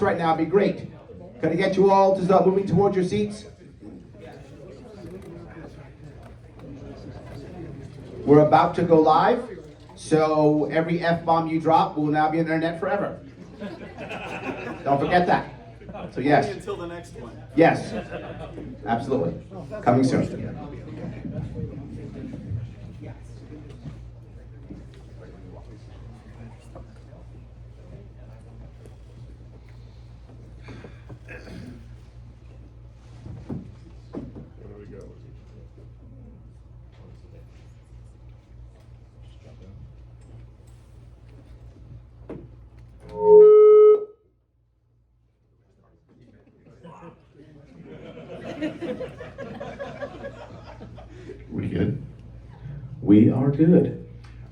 Right now, it'd be great. Can I get you all to start moving towards your seats? We're about to go live, so every F-bomb you drop will now be on the internet forever. Don't forget that. So yes. Until the next one. Yes, absolutely. Coming soon. We good? We are good.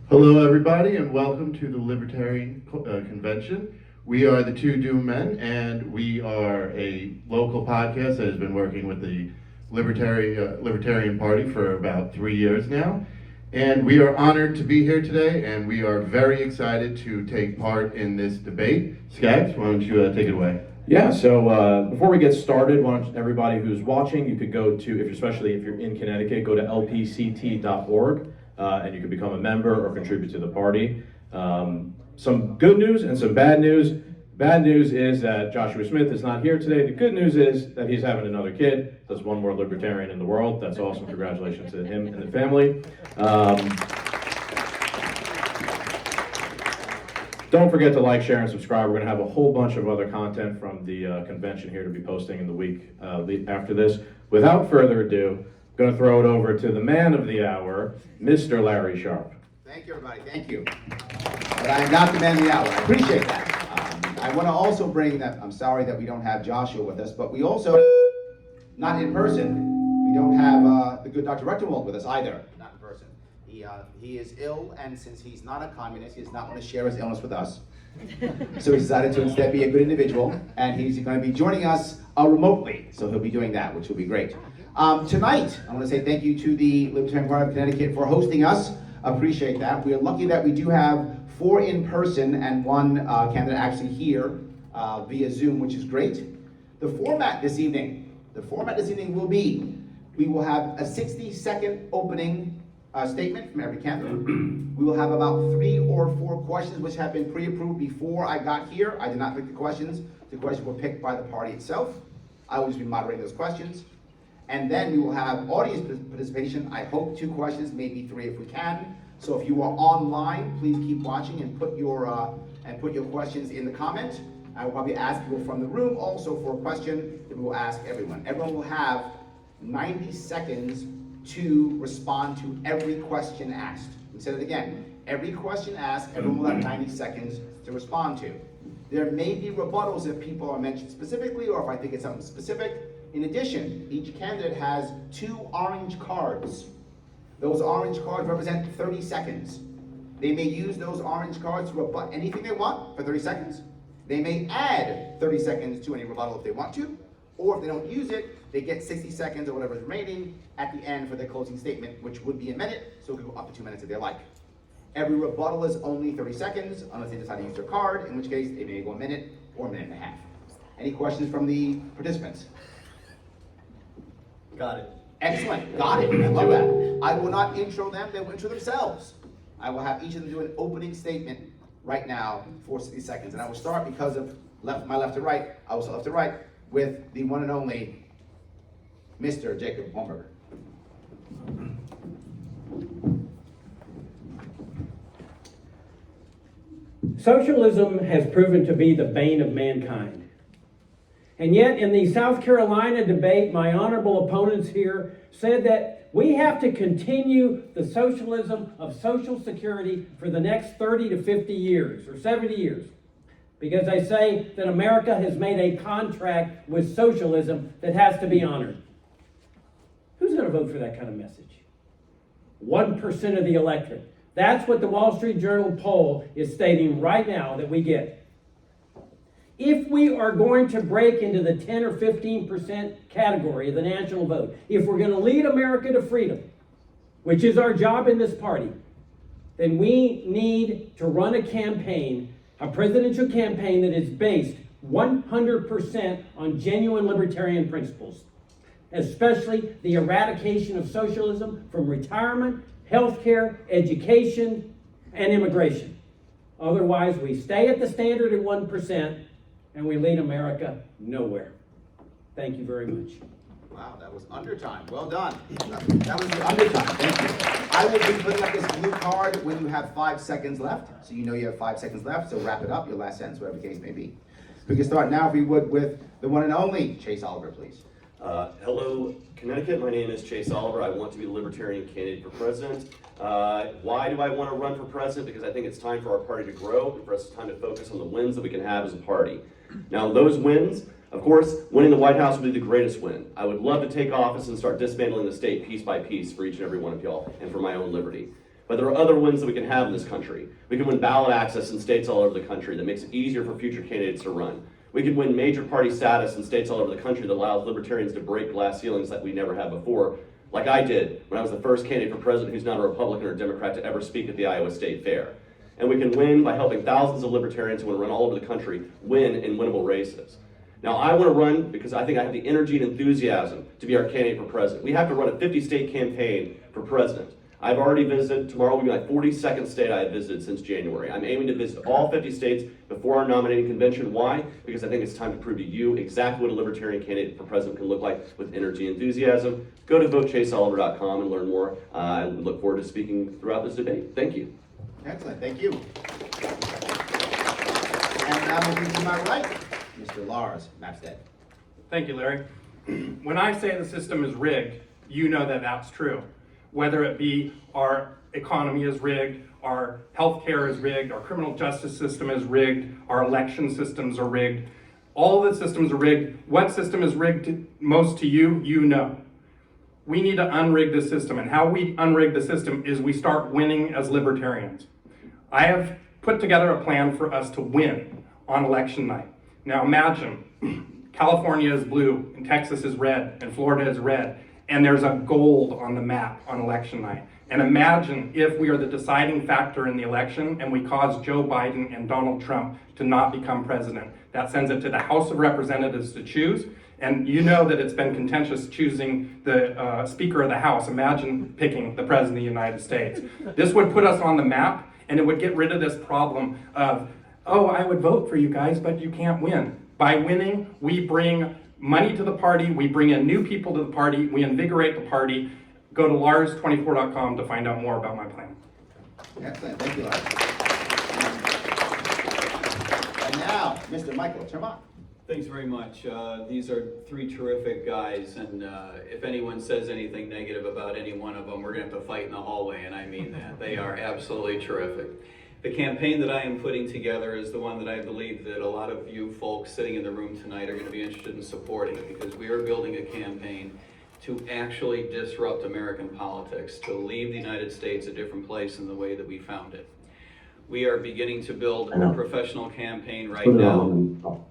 Hello, everybody, and welcome to the Libertarian Convention. We are the Two Doom Men, and we are a local podcast that has been working with the Libertarian Party for about 3 years now. And we are honored to be here today, and we are very excited to take part in this debate. Skaggs, why don't you take it away? Yeah, so before we get started, why don't everybody who's watching, you could go to, especially if you're in Connecticut, go to lpct.org, and you can become a member or contribute to the party. Some good news and some bad news. Bad news is that Joshua Smith is not here today. The good news is that he's having another kid. That's one more libertarian in the world. That's awesome. Congratulations to him and the family. Don't forget to like, share, and subscribe. We're going to have a whole bunch of other content from the convention here to be posting in the week after this. Without further ado, I'm going to throw it over to the man of the hour, Mr. Larry Sharp. Thank you, everybody. Thank you. But I am not the man of the hour. I appreciate that. I want to also bring that, I'm sorry that we don't have Joshua with us, but we also, not in person, we don't have the good Dr. Rechtenwald with us either, not in person. He is ill, and since he's not a communist, he does not want to share his illness with us. So he decided to instead be a good individual, and he's going to be joining us remotely. So he'll be doing that, which will be great. Tonight, I want to say thank you to the Libertarian Party of Connecticut for hosting us. Appreciate that. We are lucky that we do have 4 in person and 1 candidate actually here via Zoom, which is great. The format this evening will be, we will have a 60-second opening statement from every candidate. We will have about 3 or 4 questions which have been pre-approved before I got here. I did not pick the questions. The questions were picked by the party itself. I will just be moderating those questions. And then we will have audience participation. I hope 2 questions, maybe 3 if we can. So if you are online, please keep watching and put your questions in the comment. I will probably ask people from the room also for a question that we will ask everyone. Everyone will have 90 seconds to respond to every question asked. We said it again. Every question asked, everyone will have 90 seconds to respond to. There may be rebuttals if people are mentioned specifically or if I think it's something specific. In addition, each candidate has 2 orange cards. Those orange cards represent 30 seconds. They may use those orange cards to rebut anything they want for 30 seconds. They may add 30 seconds to any rebuttal if they want to, or if they don't use it, they get 60 seconds or whatever is remaining at the end for their closing statement, which would be a minute, so it could go up to 2 minutes if they like. Every rebuttal is only 30 seconds, unless they decide to use their card, in which case it may go a minute or a minute and a half. Any questions from the participants? Got it. Excellent, got it, I love that. I will not intro them, they will intro themselves. I will have each of them do an opening statement right now for 60 seconds. And I will start, because of my left to right, I will start left to right with the one and only Mr. Jacob Hornberger. Socialism has proven to be the bane of mankind. And yet in the South Carolina debate, my honorable opponents here said that we have to continue the socialism of Social Security for the next 30 to 50 years or 70 years. Because they say that America has made a contract with socialism that has to be honored. Who's going to vote for that kind of message? 1% of the electorate. That's what the Wall Street Journal poll is stating right now that we get. If we are going to break into the 10 or 15% category of the national vote, if we're going to lead America to freedom, which is our job in this party, then we need to run a campaign, a presidential campaign that is based 100% on genuine libertarian principles, especially the eradication of socialism from retirement, healthcare, education, and immigration. Otherwise, we stay at the standard at 1% and we lead America nowhere. Thank you very much. Wow, that was under time. Well done. That was the under time. Thank you. I will be putting up this blue card when you have 5 seconds left. So you know you have 5 seconds left. So wrap it up, your last sentence, whatever the case may be. We can start now, if we would, with the one and only Chase Oliver, please. Hello, Connecticut. My name is Chase Oliver. I want to be the Libertarian candidate for president. Why do I want to run for president? Because I think it's time for our party to grow and for us it's time to focus on the wins that we can have as a party. Now, those wins, of course, winning the White House would be the greatest win. I would love to take office and start dismantling the state piece by piece for each and every one of y'all and for my own liberty. But there are other wins that we can have in this country. We can win ballot access in states all over the country that makes it easier for future candidates to run. We can win major party status in states all over the country that allows libertarians to break glass ceilings like we never had before, like I did when I was the first candidate for president who's not a Republican or Democrat to ever speak at the Iowa State Fair. And we can win by helping thousands of libertarians who want to run all over the country win in winnable races. Now, I want to run because I think I have the energy and enthusiasm to be our candidate for president. We have to run a 50-state campaign for president. I've already visited, tomorrow will be my 42nd state I have visited since January. I'm aiming to visit all 50 states before our nominating convention. Why? Because I think it's time to prove to you exactly what a libertarian candidate for president can look like with energy and enthusiasm. Go to votechaseoliver.com and learn more. I look forward to speaking throughout this debate. Thank you. Excellent, thank you. And now moving to my right, Mr. Lars Mapstead. Thank you, Larry. When I say the system is rigged, you know that that's true. Whether it be our economy is rigged, our healthcare is rigged, our criminal justice system is rigged, our election systems are rigged. All the systems are rigged. What system is rigged most to you, you know. We need to unrig the system, and how we unrig the system is we start winning as libertarians. I have put together a plan for us to win on election night. Now imagine California is blue, and Texas is red, and Florida is red, and there's a gold on the map on election night. And imagine if we are the deciding factor in the election and we cause Joe Biden and Donald Trump to not become president. That sends it to the House of Representatives to choose. And you know that it's been contentious choosing the Speaker of the House. Imagine picking the President of the United States. This would put us on the map, and it would get rid of this problem of, oh, I would vote for you guys, but you can't win. By winning, we bring money to the party, we bring in new people to the party, we invigorate the party. Go to lars24.com to find out more about my plan. Excellent, thank you, Lars. And now, Mr. Michael Tremont. Thanks very much. These are three terrific guys, and if anyone says anything negative about any one of them, we're going to have to fight in the hallway, and I mean that. They are absolutely terrific. The campaign that I am putting together is the one that I believe that a lot of you folks sitting in the room tonight are going to be interested in supporting, because we are building a campaign to actually disrupt American politics, to leave the United States a different place than the way that we found it. We are beginning to build a professional campaign right now.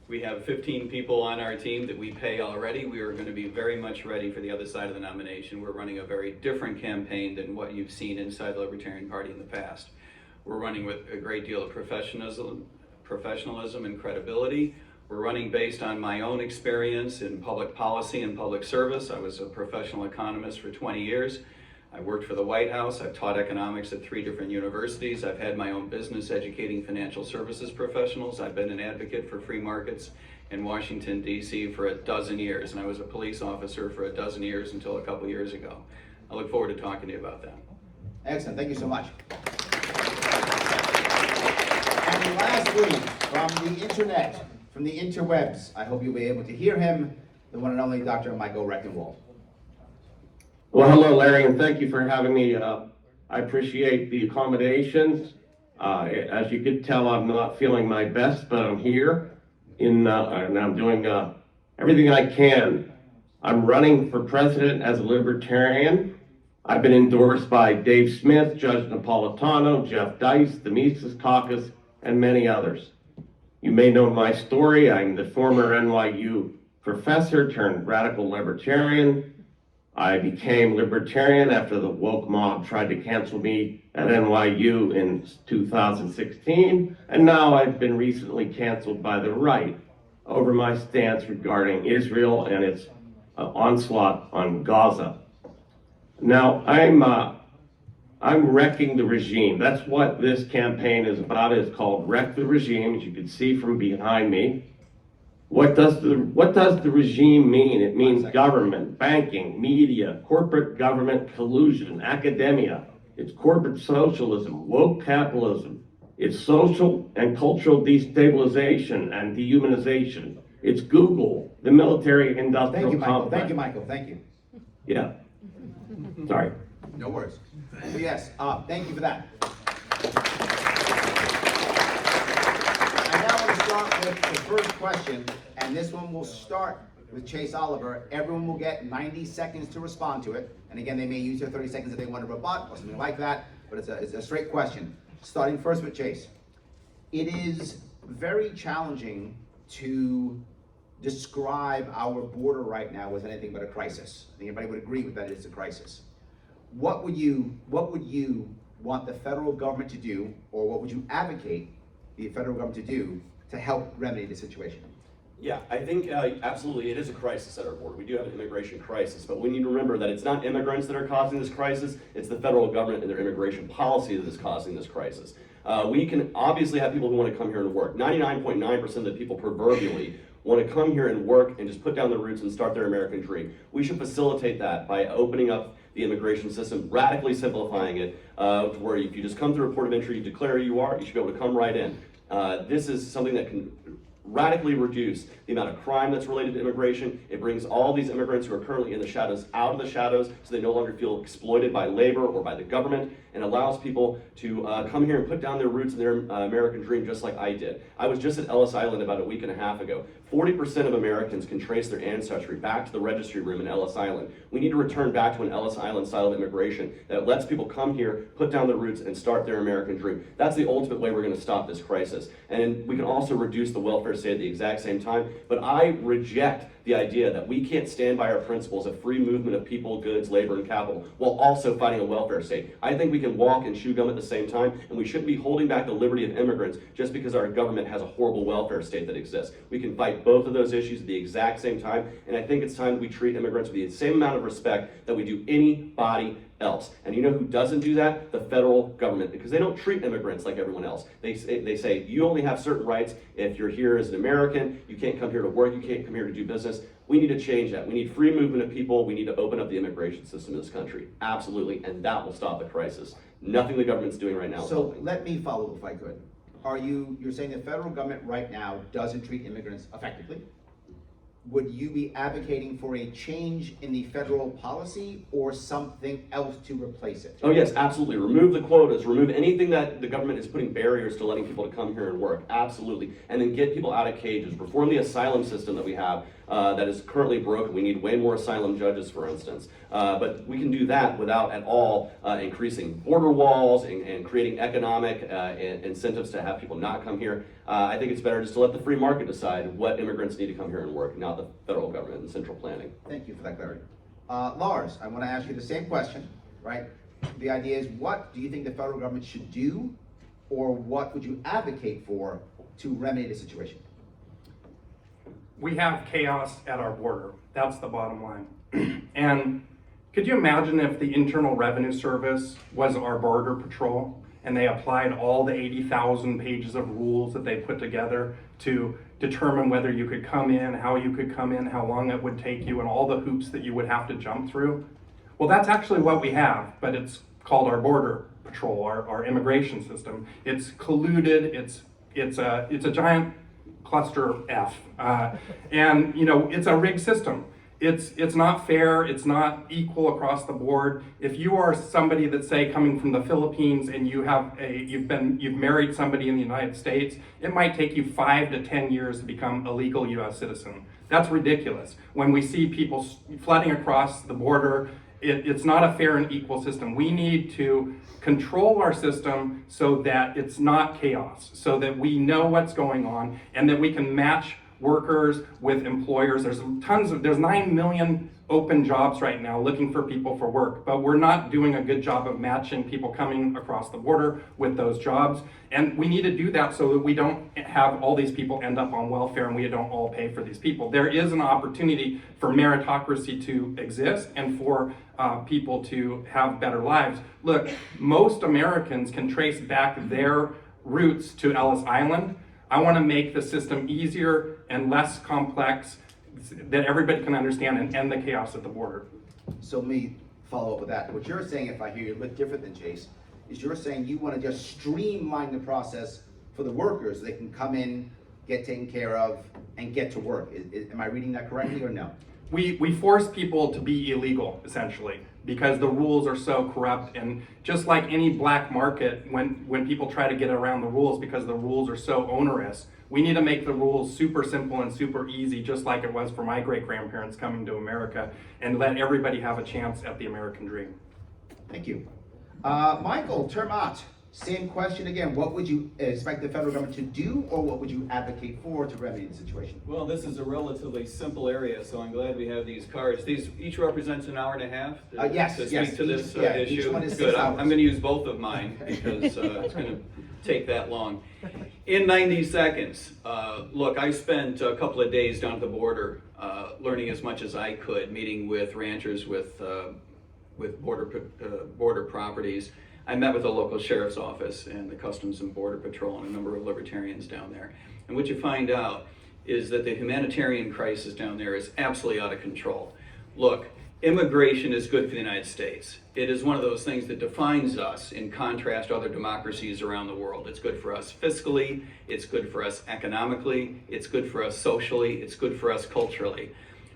We have 15 people on our team that we pay already. We are going to be very much ready for the other side of the nomination. We're running a very different campaign than what you've seen inside the Libertarian Party in the past. We're running with a great deal of professionalism and credibility. We're running based on my own experience in public policy and public service. I was a professional economist for 20 years. I worked for the White House. I've taught economics at 3 different universities. I've had my own business educating financial services professionals. I've been an advocate for free markets in Washington, D.C. for 12 years, and I was a police officer for 12 years until a couple years ago. I look forward to talking to you about that. Excellent, thank you so much. And lastly, from the internet, from the interwebs, I hope you'll be able to hear him, the one and only Dr. Michael Rectenwald. Well, hello, Larry, and thank you for having me. I appreciate the accommodations. As you could tell, I'm not feeling my best, but I'm here, and I'm doing everything I can. I'm running for president as a libertarian. I've been endorsed by Dave Smith, Judge Napolitano, Jeff Dice, the Mises Caucus, and many others. You may know my story. I'm the former NYU professor turned radical libertarian. I became libertarian after the woke mob tried to cancel me at NYU in 2016, and now I've been recently canceled by the right over my stance regarding Israel and its onslaught on Gaza. Now, I'm wrecking the regime. That's what this campaign is about. It's called Wreck the Regime, as you can see from behind me. What does the regime mean? It means government, banking, media, corporate government collusion, academia. It's corporate socialism, woke capitalism. It's social and cultural destabilization and dehumanization. It's Google, the military industrial Thank you, Michael. complex. Thank you, Michael. Thank you. Yeah. Sorry. No worries. So yes, thank you for that. I now want to start with the first question, and this one will start with Chase Oliver. Everyone will get 90 seconds to respond to it. And again, they may use their 30 seconds if they want to rebut or something like that, but it's a straight question. Starting first with Chase. It is very challenging to describe our border right now as anything but a crisis. I think everybody would agree with that it's a crisis. What would you want the federal government to do, or what would you advocate the federal government to do to help remedy the situation? Yeah, I think absolutely it is a crisis at our border. We do have an immigration crisis, but we need to remember that it's not immigrants that are causing this crisis, it's the federal government and their immigration policy that is causing this crisis. We can obviously have people who want to come here and work. 99.9% of the people proverbially want to come here and work and just put down their roots and start their American dream. We should facilitate that by opening up the immigration system, radically simplifying it, to where if you just come through a port of entry, you declare who you are, you should be able to come right in. This is something that can radically reduce the amount of crime that's related to immigration. It brings all these immigrants who are currently in the shadows out of the shadows, so they no longer feel exploited by labor or by the government, and allows people to come here and put down their roots in their American dream, just like I did. I was just at Ellis Island about a week and a half ago. 40% of Americans can trace their ancestry back to the registry room in Ellis Island. We need to return back to an Ellis Island style of immigration that lets people come here, put down their roots, and start their American dream. That's the ultimate way we're going to stop this crisis. And we can also reduce the welfare state at the exact same time. But I reject the idea that we can't stand by our principles of free movement of people, goods, labor, and capital while also fighting a welfare state. I think we can walk and chew gum at the same time, and we shouldn't be holding back the liberty of immigrants just because our government has a horrible welfare state that exists. We can fight both of those issues at the exact same time, and I think it's time that we treat immigrants with the same amount of respect that we do anybody else. And you know who doesn't do that? The federal government, because they don't treat immigrants like everyone else. They say you only have certain rights if you're here as an American. You can't come here to work. You can't come here to do business. We need to change that. We need free movement of people. We need to open up the immigration system in this country. Absolutely, and that will stop the crisis. Nothing the government's doing right now. So let me follow if I could. You're saying the federal government right now doesn't treat immigrants effectively? Would you be advocating for a change in the federal policy or something else to replace it? Oh yes, absolutely. Remove the quotas, remove anything that the government is putting barriers to letting people to come here and work. Absolutely. And then get people out of cages. Reform the asylum system that we have that is currently broken. We need way more asylum judges, for instance. But we can do that without at all increasing border walls and creating economic incentives to have people not come here. I think it's better just to let the free market decide what immigrants need to come here and work, not the federal government and central planning. Thank you for that clarity. Lars, I want to ask you the same question, right? The idea is, what do you think the federal government should do, or what would you advocate for to remedy the situation? We have chaos at our border. That's the bottom line. And could you imagine if the Internal Revenue Service was our border patrol and they applied all the 80,000 pages of rules that they put together to determine whether you could come in, how you could come in, how long it would take you, and all the hoops that you would have to jump through? Well, that's actually what we have, but it's called our border patrol, our immigration system. It's colluded, it's a giant cluster F. And you know, it's a rigged system. It's not fair, it's not equal across the board. If you are somebody that's, say, coming from the Philippines and you've married somebody in the United States, it might take you 5 to 10 years to become a legal US citizen. That's ridiculous. When we see people flooding across the border, it's not a fair and equal system. We need to control our system so that it's not chaos, so that we know what's going on and that we can match workers, with employers. There's 9 million open jobs right now looking for people for work, but we're not doing a good job of matching people coming across the border with those jobs. And we need to do that so that we don't have all these people end up on welfare and we don't all pay for these people. There is an opportunity for meritocracy to exist and for people to have better lives. Look, most Americans can trace back their roots to Ellis Island. I want to make the system easier and less complex that everybody can understand and end the chaos at the border. So let me follow up with that. What you're saying, if I hear you a bit different than Chase, is you're saying you want to just streamline the process for the workers. They can come in, get taken care of, and get to work. Am I reading that correctly or no? We force people to be illegal, essentially, because the rules are so corrupt. And just like any black market, when people try to get around the rules because the rules are so onerous, we need to make the rules super simple and super easy, just like it was for my great-grandparents coming to America, and let everybody have a chance at the American dream. Thank you. Michael Termott, same question again. What would you expect the federal government to do, or what would you advocate for to remedy the situation? Well, this is a relatively simple area, so I'm glad we have these cards. These each represents an hour and a half Yes, to yes. speak to this Each issue. one is Good. 6 I'm hours. going to use both of mine because it's going to take that long. In 90 seconds, look, I spent a couple of days down at the border learning as much as I could, meeting with ranchers, with border properties. I met with the local sheriff's office and the Customs and Border Patrol and a number of libertarians down there. And what you find out is that the humanitarian crisis down there is absolutely out of control. Look, immigration is good for the United States. It is one of those things that defines us in contrast to other democracies around the world. It's good for us fiscally, it's good for us economically, it's good for us socially, it's good for us culturally.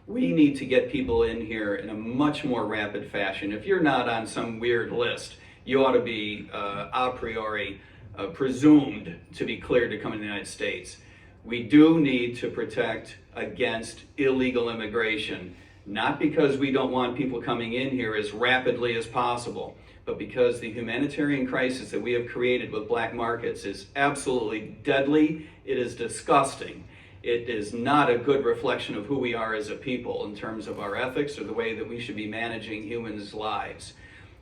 We need to get people in here in a much more rapid fashion. If you're not on some weird list, you ought to be a priori presumed to be cleared to come in the United States. We do need to protect against illegal immigration, not because we don't want people coming in here as rapidly as possible, but because the humanitarian crisis that we have created with black markets is absolutely deadly. It is disgusting. It is not a good reflection of who we are as a people in terms of our ethics or the way that we should be managing humans' lives.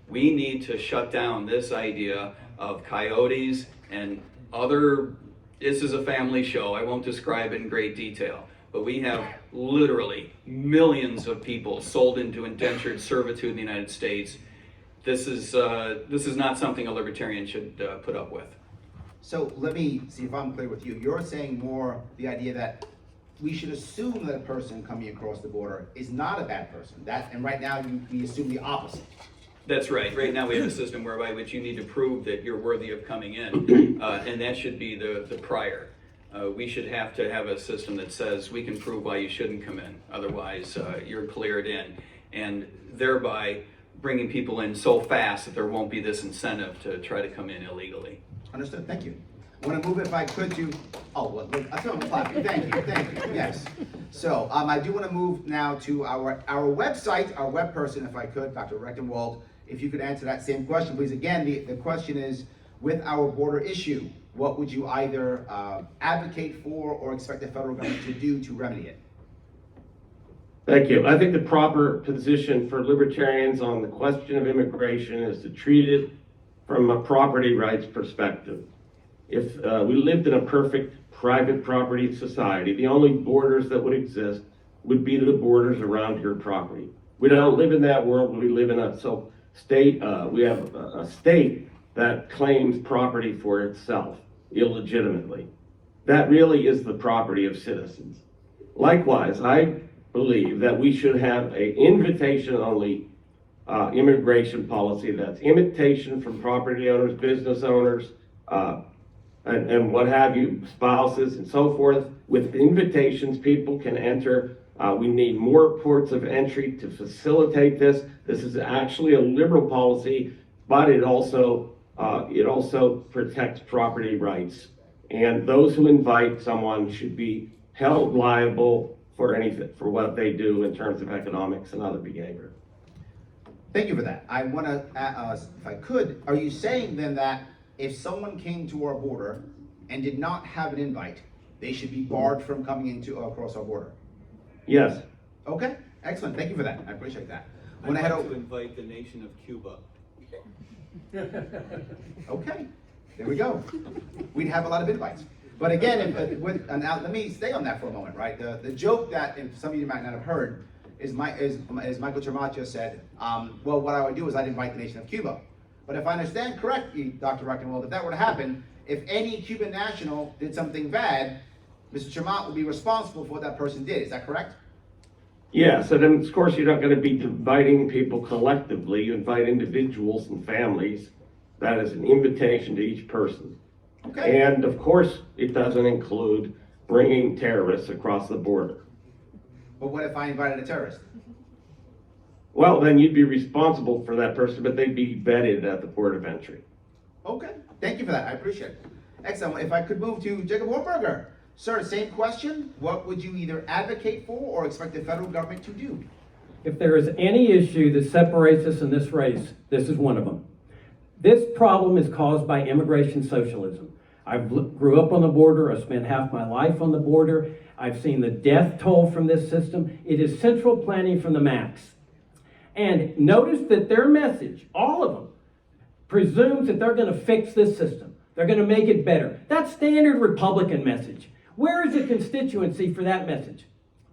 We need to shut down this idea of coyotes and other, this is a family show, I won't describe it in great detail, but we have literally millions of people sold into indentured servitude in the United States. This is not something a libertarian should put up with. So let me see if I'm clear with you. You're saying more the idea that we should assume that a person coming across the border is not a bad person. And right now we assume the opposite. That's right. Right now we have a system whereby which you need to prove that you're worthy of coming in, and that should be the prior. We should have to have a system that says we can prove why you shouldn't come in, otherwise you're cleared in, and thereby bringing people in so fast that there won't be this incentive to try to come in illegally. Understood, thank you. I want to move, if I could, to, look, I feel clapping, thank you, yes. So, I do want to move now to our website, our web person, if I could, Dr. Rechtenwald, if you could answer that same question, please. Again, the question is, with our border issue, what would you either advocate for or expect the federal government to do to remedy it? Thank you. I think the proper position for libertarians on the question of immigration is to treat it from a property rights perspective. If we lived in a perfect private property society, the only borders that would exist would be the borders around your property. We don't live in that world. We live in a state. We have a state that claims property for itself illegitimately. That really is the property of citizens. Likewise, I believe that we should have an invitation-only immigration policy that's invitation from property owners, business owners, and what have you, spouses and so forth. With invitations, people can enter. We need more ports of entry to facilitate this. This is actually a liberal policy, but it also protects property rights. And those who invite someone should be held liable for anything, for what they do in terms of economics and other behavior. Thank you for that. I want to, if I could, are you saying then that if someone came to our border and did not have an invite, they should be barred from coming into across our border. Yes. Okay, excellent. Thank you for that. I appreciate that. I'd like to invite the nation of Cuba. Okay, there we go. We'd have a lot of invites. But again, now let me stay on that for a moment, right? The joke that if some of you might not have heard is Michael Tramacha said, well, what I would do is I'd invite the nation of Cuba. But if I understand correctly, Dr. Reckenwald, if that were to happen, if any Cuban national did something bad, Mr. Tramacha would be responsible for what that person did. Is that correct? Yes, and then of course you're not going to be inviting people collectively. You invite individuals and families. That is an invitation to each person. Okay. And of course, it doesn't include bringing terrorists across the border. But what if I invited a terrorist? Well, then you'd be responsible for that person, but they'd be vetted at the port of entry. Okay, thank you for that. I appreciate it. Excellent. If I could move to Jacob Hornberger. Sir, same question. What would you either advocate for or expect the federal government to do? If there is any issue that separates us in this race, this is one of them. This problem is caused by immigration socialism. I grew up on the border. I spent half my life on the border. I've seen the death toll from this system. It is central planning from the max. And notice that their message, all of them, presumes that they're going to fix this system. They're going to make it better. That's standard Republican message. Where is the constituency for that message?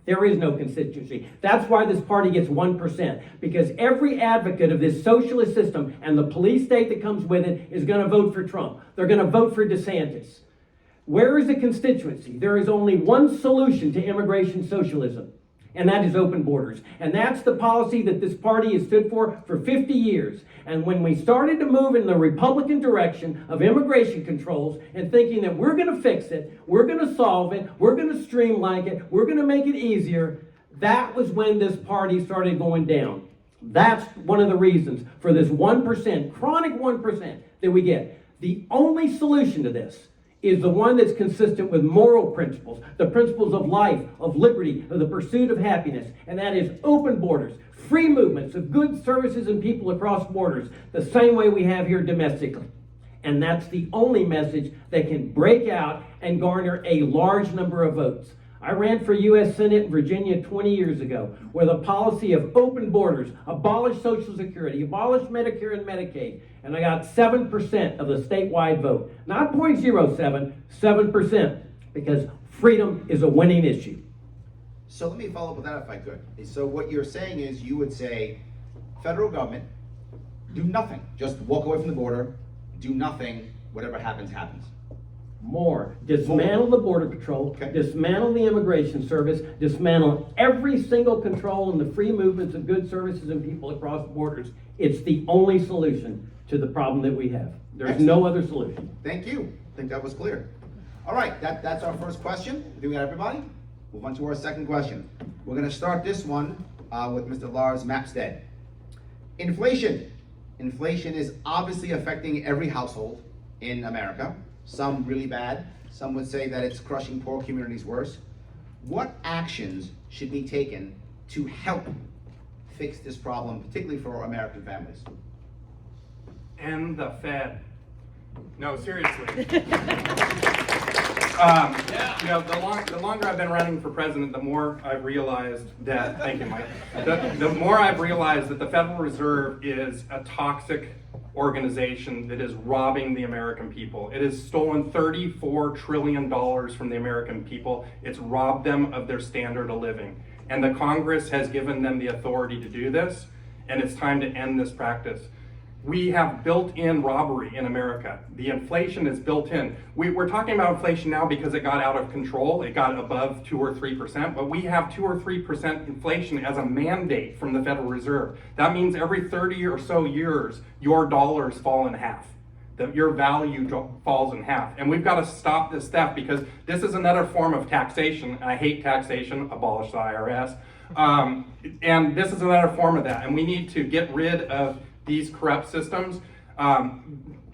There is no constituency. That's why this party gets 1%, because every advocate of this socialist system and the police state that comes with it is going to vote for Trump. They're going to vote for DeSantis. Where is the constituency? There is only one solution to immigration socialism, and that is open borders. And that's the policy that this party has stood for 50 years. And when we started to move in the Republican direction of immigration controls and thinking that we're going to fix it, we're going to solve it, we're going to streamline it, we're going to make it easier, that was when this party started going down. That's one of the reasons for this 1%, chronic 1% that we get. The only solution to this is the one that's consistent with moral principles, the principles of life, of liberty, of the pursuit of happiness, and that is open borders, free movements of goods, services, and people across borders, the same way we have here domestically. And that's the only message that can break out and garner a large number of votes. I ran for U.S. Senate in Virginia 20 years ago, where the policy of open borders, abolished Social Security, abolished Medicare and Medicaid, and I got 7% of the statewide vote. Not 0.07, 7%, because freedom is a winning issue. So let me follow up with that if I could. So what you're saying is you would say, federal government, do nothing. Just walk away from the border, do nothing, whatever happens, happens. More. Dismantle the Border Patrol, Okay. dismantle the Immigration Service, dismantle every single control in the free movements of goods, services, and people across borders. It's the only solution to the problem that we have. There's no other solution. Thank you. I think that was clear. All right, that's our first question. Do we got everybody? Move on to our second question. We're going to start this one with Mr. Lars Mapstead. Inflation. Inflation is obviously affecting every household in America. Some really bad. Some would say that it's crushing poor communities worse. What actions should be taken to help fix this problem, particularly for American families? And the Fed. No, seriously. You know, the longer I've been running for president, the more I've realized that, thank you, Mike, the more I've realized that the Federal Reserve is a toxic organization that is robbing the American people. It has stolen $34 trillion from the American people. It's robbed them of their standard of living. And the Congress has given them the authority to do this, and it's time to end this practice. We have built-in robbery in America. The inflation is built in. We're talking about inflation now because it got out of control. It got above 2 or 3%, but we have 2 or 3% inflation as a mandate from the Federal Reserve. That means every 30 or so years, your dollars fall in half. Your value falls in half. And we've got to stop this theft because this is another form of taxation, and I hate taxation, abolish the IRS. And this is another form of that, and we need to get rid of these corrupt systems.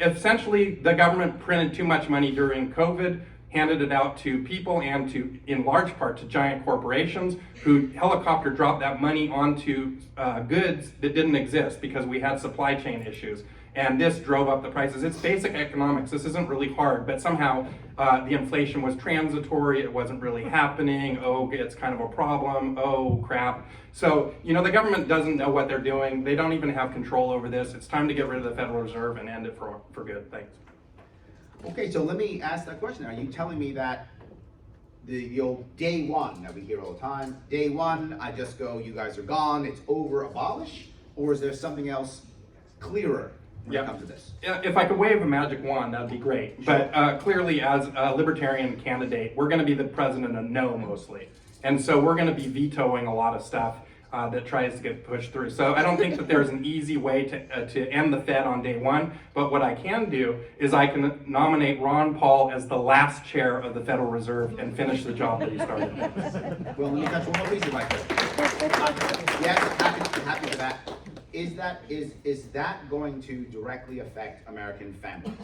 Essentially, the government printed too much money during COVID, handed it out to people and to, in large part, to giant corporations who helicopter dropped that money onto goods that didn't exist because we had supply chain issues. And this drove up the prices. It's basic economics. This isn't really hard, but somehow the inflation was transitory. It wasn't really happening. Oh, it's kind of a problem. Oh, crap. So, the government doesn't know what they're doing. They don't even have control over this. It's time to get rid of the Federal Reserve and end it for good. Thanks. Okay, so let me ask that question. Are you telling me that the old day one that we hear all the time, day one, I just go, you guys are gone, it's over, abolish? Or is there something else clearer when it comes to this? Yeah, if I could wave a magic wand, that'd be great. But clearly, as a libertarian candidate, we're going to be the president of no mostly. And so we're going to be vetoing a lot of stuff that tries to get pushed through. So I don't think that there's an easy way to end the Fed on day one. But what I can do is I can nominate Ron Paul as the last chair of the Federal Reserve and finish the job that he started. Well, let me touch one more piece if I could. Yes, happy for that. Is that going to directly affect American families?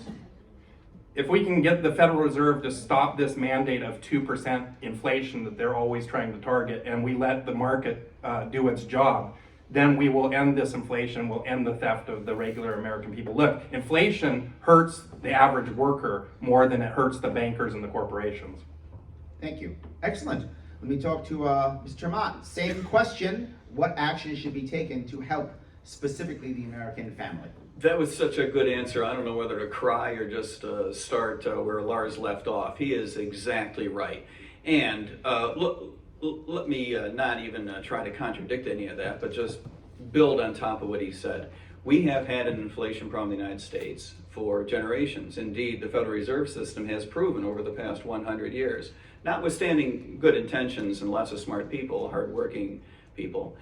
If we can get the Federal Reserve to stop this mandate of 2% inflation that they're always trying to target, and we let the market do its job, then we will end this inflation, we'll end the theft of the regular American people. Look, inflation hurts the average worker more than it hurts the bankers and the corporations. Thank you. Excellent. Let me talk to Mr. Tremont. Same question. What action should be taken to help specifically the American family? That was such a good answer. I don't know whether to cry or just start where Lars left off. He is exactly right. And let me not even try to contradict any of that, but just build on top of what he said. We have had an inflation problem in the United States for generations. Indeed, the Federal Reserve System has proven over the past 100 years, notwithstanding good intentions and lots of smart people, hardworking people,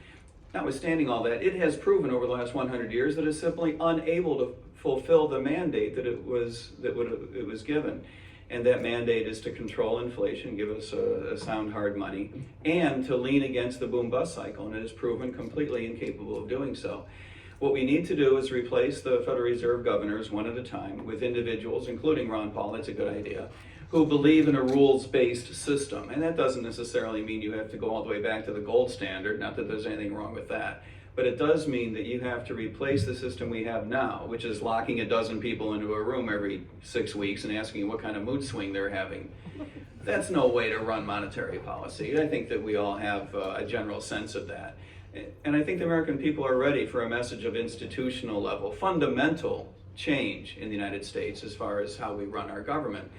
notwithstanding all that, it has proven over the last 100 years that it's simply unable to fulfill the mandate that it was given. And that mandate is to control inflation, give us a sound hard money, and to lean against the boom-bust cycle, and it has proven completely incapable of doing so. What we need to do is replace the Federal Reserve governors one at a time with individuals, including Ron Paul, that's a good idea, who believe in a rules-based system. And that doesn't necessarily mean you have to go all the way back to the gold standard, not that there's anything wrong with that. But it does mean that you have to replace the system we have now, which is locking a dozen people into a room every 6 weeks and asking what kind of mood swing they're having. That's no way to run monetary policy. I think that we all have a general sense of that. And I think the American people are ready for a message of institutional level, fundamental change in the United States as far as how we run our government.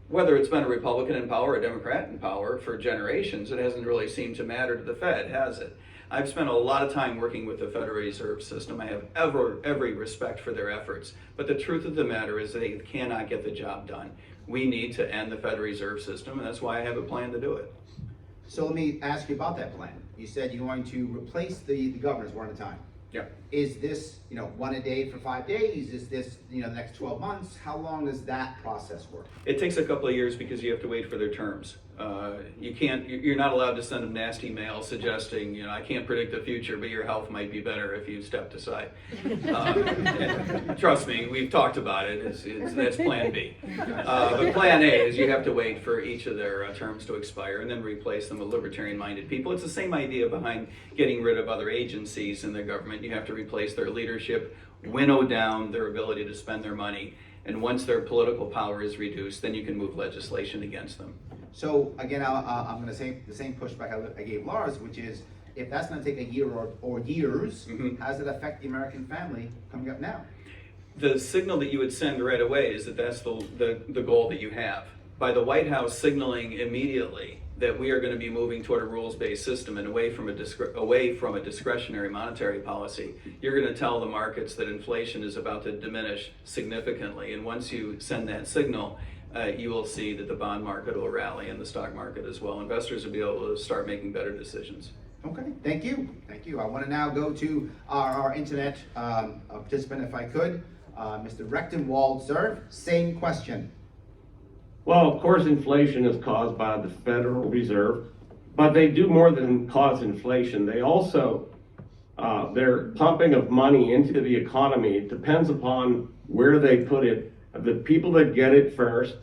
Whether it's been a Republican in power or a Democrat in power for generations, it hasn't really seemed to matter to the Fed, has it? I've spent a lot of time working with the Federal Reserve System. I have every respect for their efforts. But the truth of the matter is they cannot get the job done. We need to end the Federal Reserve System, and that's why I have a plan to do it. So let me ask you about that plan. You said you're going to replace the governors one at a time. Yeah. Is this, one a day for 5 days? Is this, the next 12 months? How long does that process work? It takes a couple of years because you have to wait for their terms. You're not allowed to send them nasty mail suggesting, I can't predict the future, but your health might be better if you stepped aside. Trust me, we've talked about it. That's plan B. But plan A is you have to wait for each of their terms to expire and then replace them with libertarian-minded people. It's the same idea behind getting rid of other agencies in the government. You have to replace their leadership, winnow down their ability to spend their money, and once their political power is reduced, then you can move legislation against them. So again, I'm going to say the same pushback I gave Lars, which is, if that's going to take a year or years, how does it affect the American family coming up now? The signal that you would send right away is that that's the goal that you have. By the White House signaling immediately that we are going to be moving toward a rules-based system and away from a discretionary monetary policy, you're going to tell the markets that inflation is about to diminish significantly. And once you send that signal, you will see that the bond market will rally and the stock market as well. Investors will be able to start making better decisions. Okay, thank you. I want to now go to our internet participant, if I could. Mr. Rechtenwald, sir, same question. Well, of course, inflation is caused by the Federal Reserve, but they do more than cause inflation. They also, their pumping of money into the economy depends upon where they put it. The people that get it first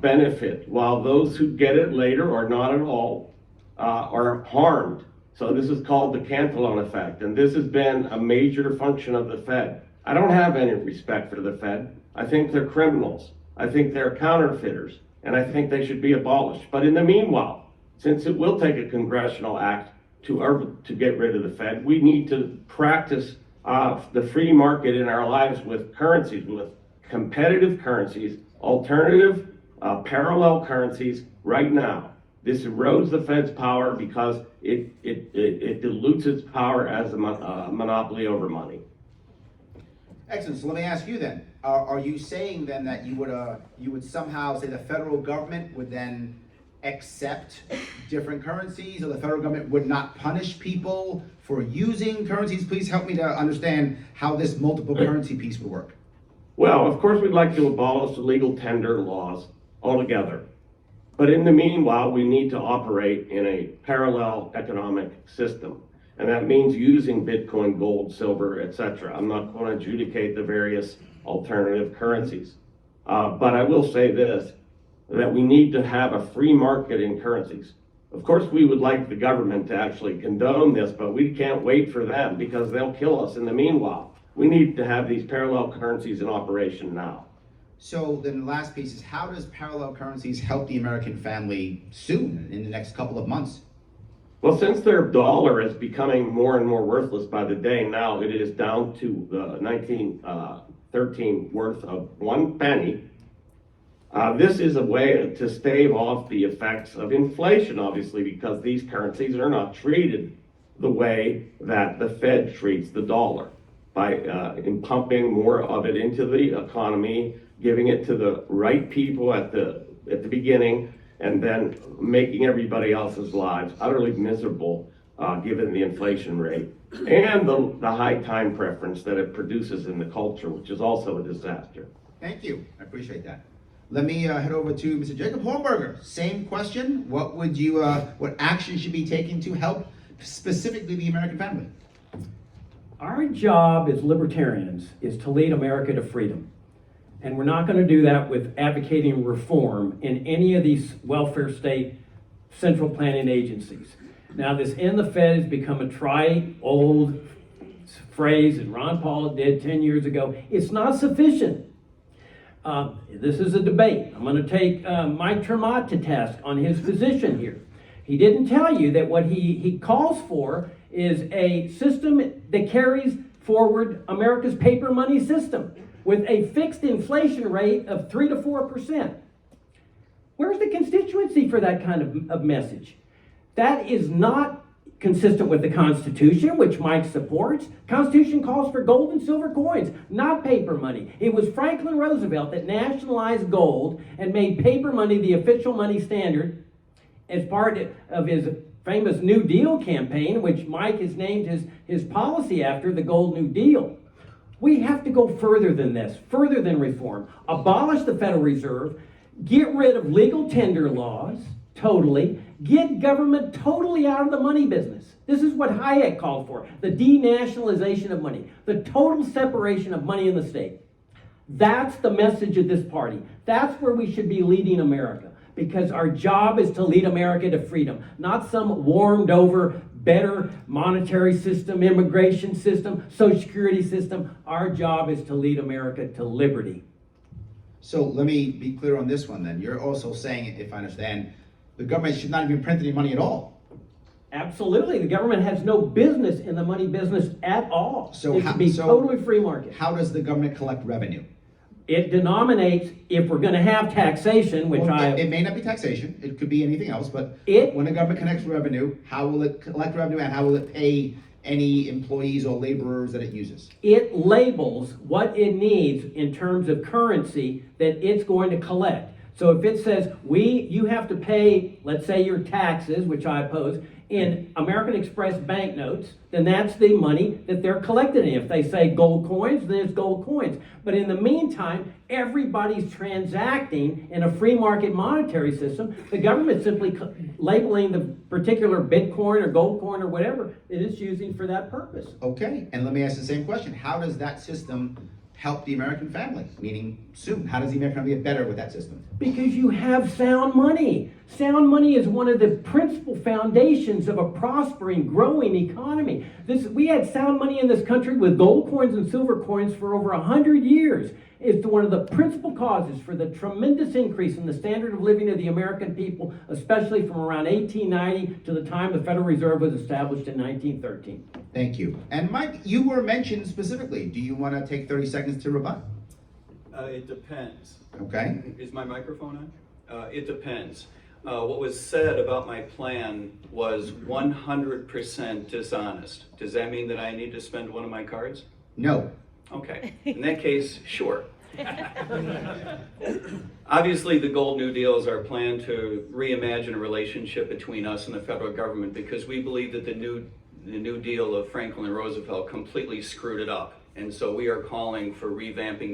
benefit, while those who get it later or not at all are harmed. So this is called the Cantillon effect, and this has been a major function of the Fed. I don't have any respect for the Fed. I think they're criminals. I think they're counterfeiters, and I think they should be abolished. But in the meanwhile, since it will take a congressional act to get rid of the Fed, we need to practice the free market in our lives with currencies, with competitive currencies, alternative parallel currencies right now. This erodes the Fed's power because it dilutes its power as a monopoly over money. Excellent. So let me ask you then: Are you saying then that you would somehow say the federal government would then accept different currencies, or the federal government would not punish people for using currencies? Please help me to understand how this multiple currency piece would work. Well, of course, we'd like to abolish the legal tender laws altogether. But in the meanwhile, we need to operate in a parallel economic system. And that means using Bitcoin, gold, silver, etc. I'm not going to adjudicate the various alternative currencies. But I will say this, that we need to have a free market in currencies. Of course, we would like the government to actually condone this, but we can't wait for them because they'll kill us in the meanwhile. We need to have these parallel currencies in operation now. So then the last piece is, how does parallel currencies help the American family soon, in the next couple of months? Well, since their dollar is becoming more and more worthless by the day, now it is down to the 1913 worth of 1 penny. This is a way to stave off the effects of inflation, obviously, because these currencies are not treated the way that the Fed treats the dollar, by pumping more of it into the economy, giving it to the right people at the beginning, and then making everybody else's lives utterly miserable given the inflation rate and the high time preference that it produces in the culture, which is also a disaster. Thank you. I appreciate that. Let me head over to Mr. Jacob Hornberger. Same question. What would you, what action should be taken to help specifically the American family? Our job as libertarians is to lead America to freedom. And we're not going to do that with advocating reform in any of these welfare state central planning agencies. Now, this "in the Fed" has become a trite old phrase that Ron Paul did 10 years ago. It's not sufficient. This is a debate. I'm going to take Mike Tremont to task on his position here. He didn't tell you that what he calls for is a system that carries forward America's paper money system with a fixed inflation rate of 3 to 4%. Where's the constituency for that kind of message? That is not consistent with the Constitution, which Mike supports. Constitution calls for gold and silver coins, not paper money. It was Franklin Roosevelt that nationalized gold and made paper money the official money standard as part of his famous New Deal campaign, which Mike has named his policy after, the Gold New Deal. We have to go further than this, further than reform. Abolish the Federal Reserve, get rid of legal tender laws, totally, get government totally out of the money business. This is what Hayek called for, the denationalization of money, the total separation of money in the state. That's the message of this party. That's where we should be leading America, because our job is to lead America to freedom, not some warmed over, better monetary system, immigration system, Social Security system. Our job is to lead America to liberty. So let me be clear on this one then. You're also saying, if I understand, the government should not even print any money at all. Absolutely. The government has no business in the money business at all. So it should be totally free market. How does the government collect revenue? It denominates, if we're going to have taxation, which Well, it may not be taxation, it could be anything else, but when the government collects revenue, how will it collect revenue and how will it pay any employees or laborers that it uses? it labels what it needs in terms of currency that it's going to collect. So if it says you have to pay, let's say, your taxes, which I oppose, in American Express banknotes, then that's the money that they're collecting in. If they say gold coins, then it's gold coins. But in the meantime, everybody's transacting in a free market monetary system. The government's simply labeling the particular Bitcoin or gold coin or whatever it is using for that purpose. Okay, and let me ask the same question. How does that system help the American family? Meaning soon, how does the American family get better with that system? Because you have sound money. Sound money is one of the principal foundations of a prospering, growing economy. We had sound money in this country with gold coins and silver coins for over 100 years. It's one of the principal causes for the tremendous increase in the standard of living of the American people, especially from around 1890 to the time the Federal Reserve was established in 1913. Thank you. And Mike, you were mentioned specifically. Do you want to take 30 seconds to rebut? It depends. Okay. Is my microphone on? It depends. What was said about my plan was 100% dishonest. Does that mean that I need to spend one of my cards? No. Okay. In that case, sure. Obviously, the Gold New Deal is our plan to reimagine a relationship between us and the federal government because we believe that the New Deal of Franklin and Roosevelt completely screwed it up. And so we are calling for revamping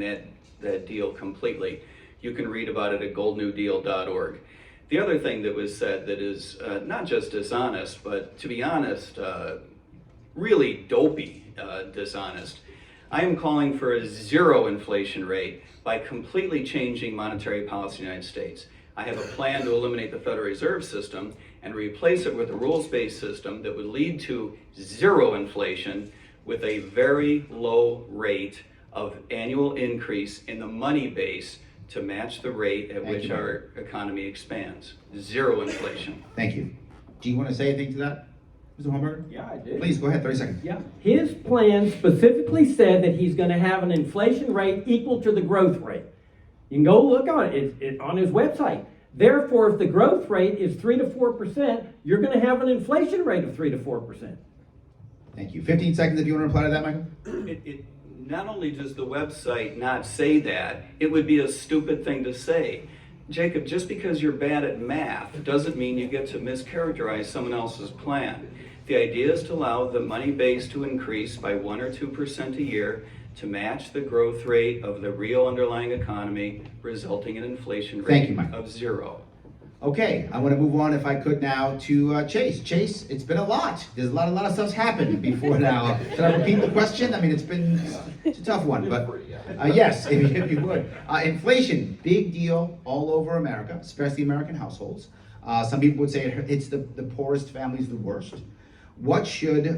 that deal completely. You can read about it at goldnewdeal.org. The other thing that was said that is not just dishonest, but to be honest, really dopey dishonest. I am calling for a zero inflation rate by completely changing monetary policy in the United States. I have a plan to eliminate the Federal Reserve System and replace it with a rules-based system that would lead to zero inflation with a very low rate of annual increase in the money base to match the rate at which our economy expands. Zero inflation. Thank you. Do you want to say anything to that, Mr. Hornberger? Yeah, I did. Please, go ahead, 30 seconds. Yeah. His plan specifically said that he's going to have an inflation rate equal to the growth rate. You can go look on it on his website. Therefore, if the growth rate is 3 to 4%, you're going to have an inflation rate of 3 to 4%. Thank you. 15 seconds if you want to reply to that, Michael. Not only does the website not say that, it would be a stupid thing to say. Jacob, just because you're bad at math doesn't mean you get to mischaracterize someone else's plan. The idea is to allow the money base to increase by 1 or 2% a year to match the growth rate of the real underlying economy, resulting in an inflation Thank you, rate Mike. of zero. Okay, I want to move on, if I could now, to Chase. Chase, it's been a lot. There's a lot of stuff's happened before now. Should I repeat the question? I mean, it's a tough one, but yes, if you would. Inflation, big deal all over America, especially American households. Some people would say it's the poorest families the worst. What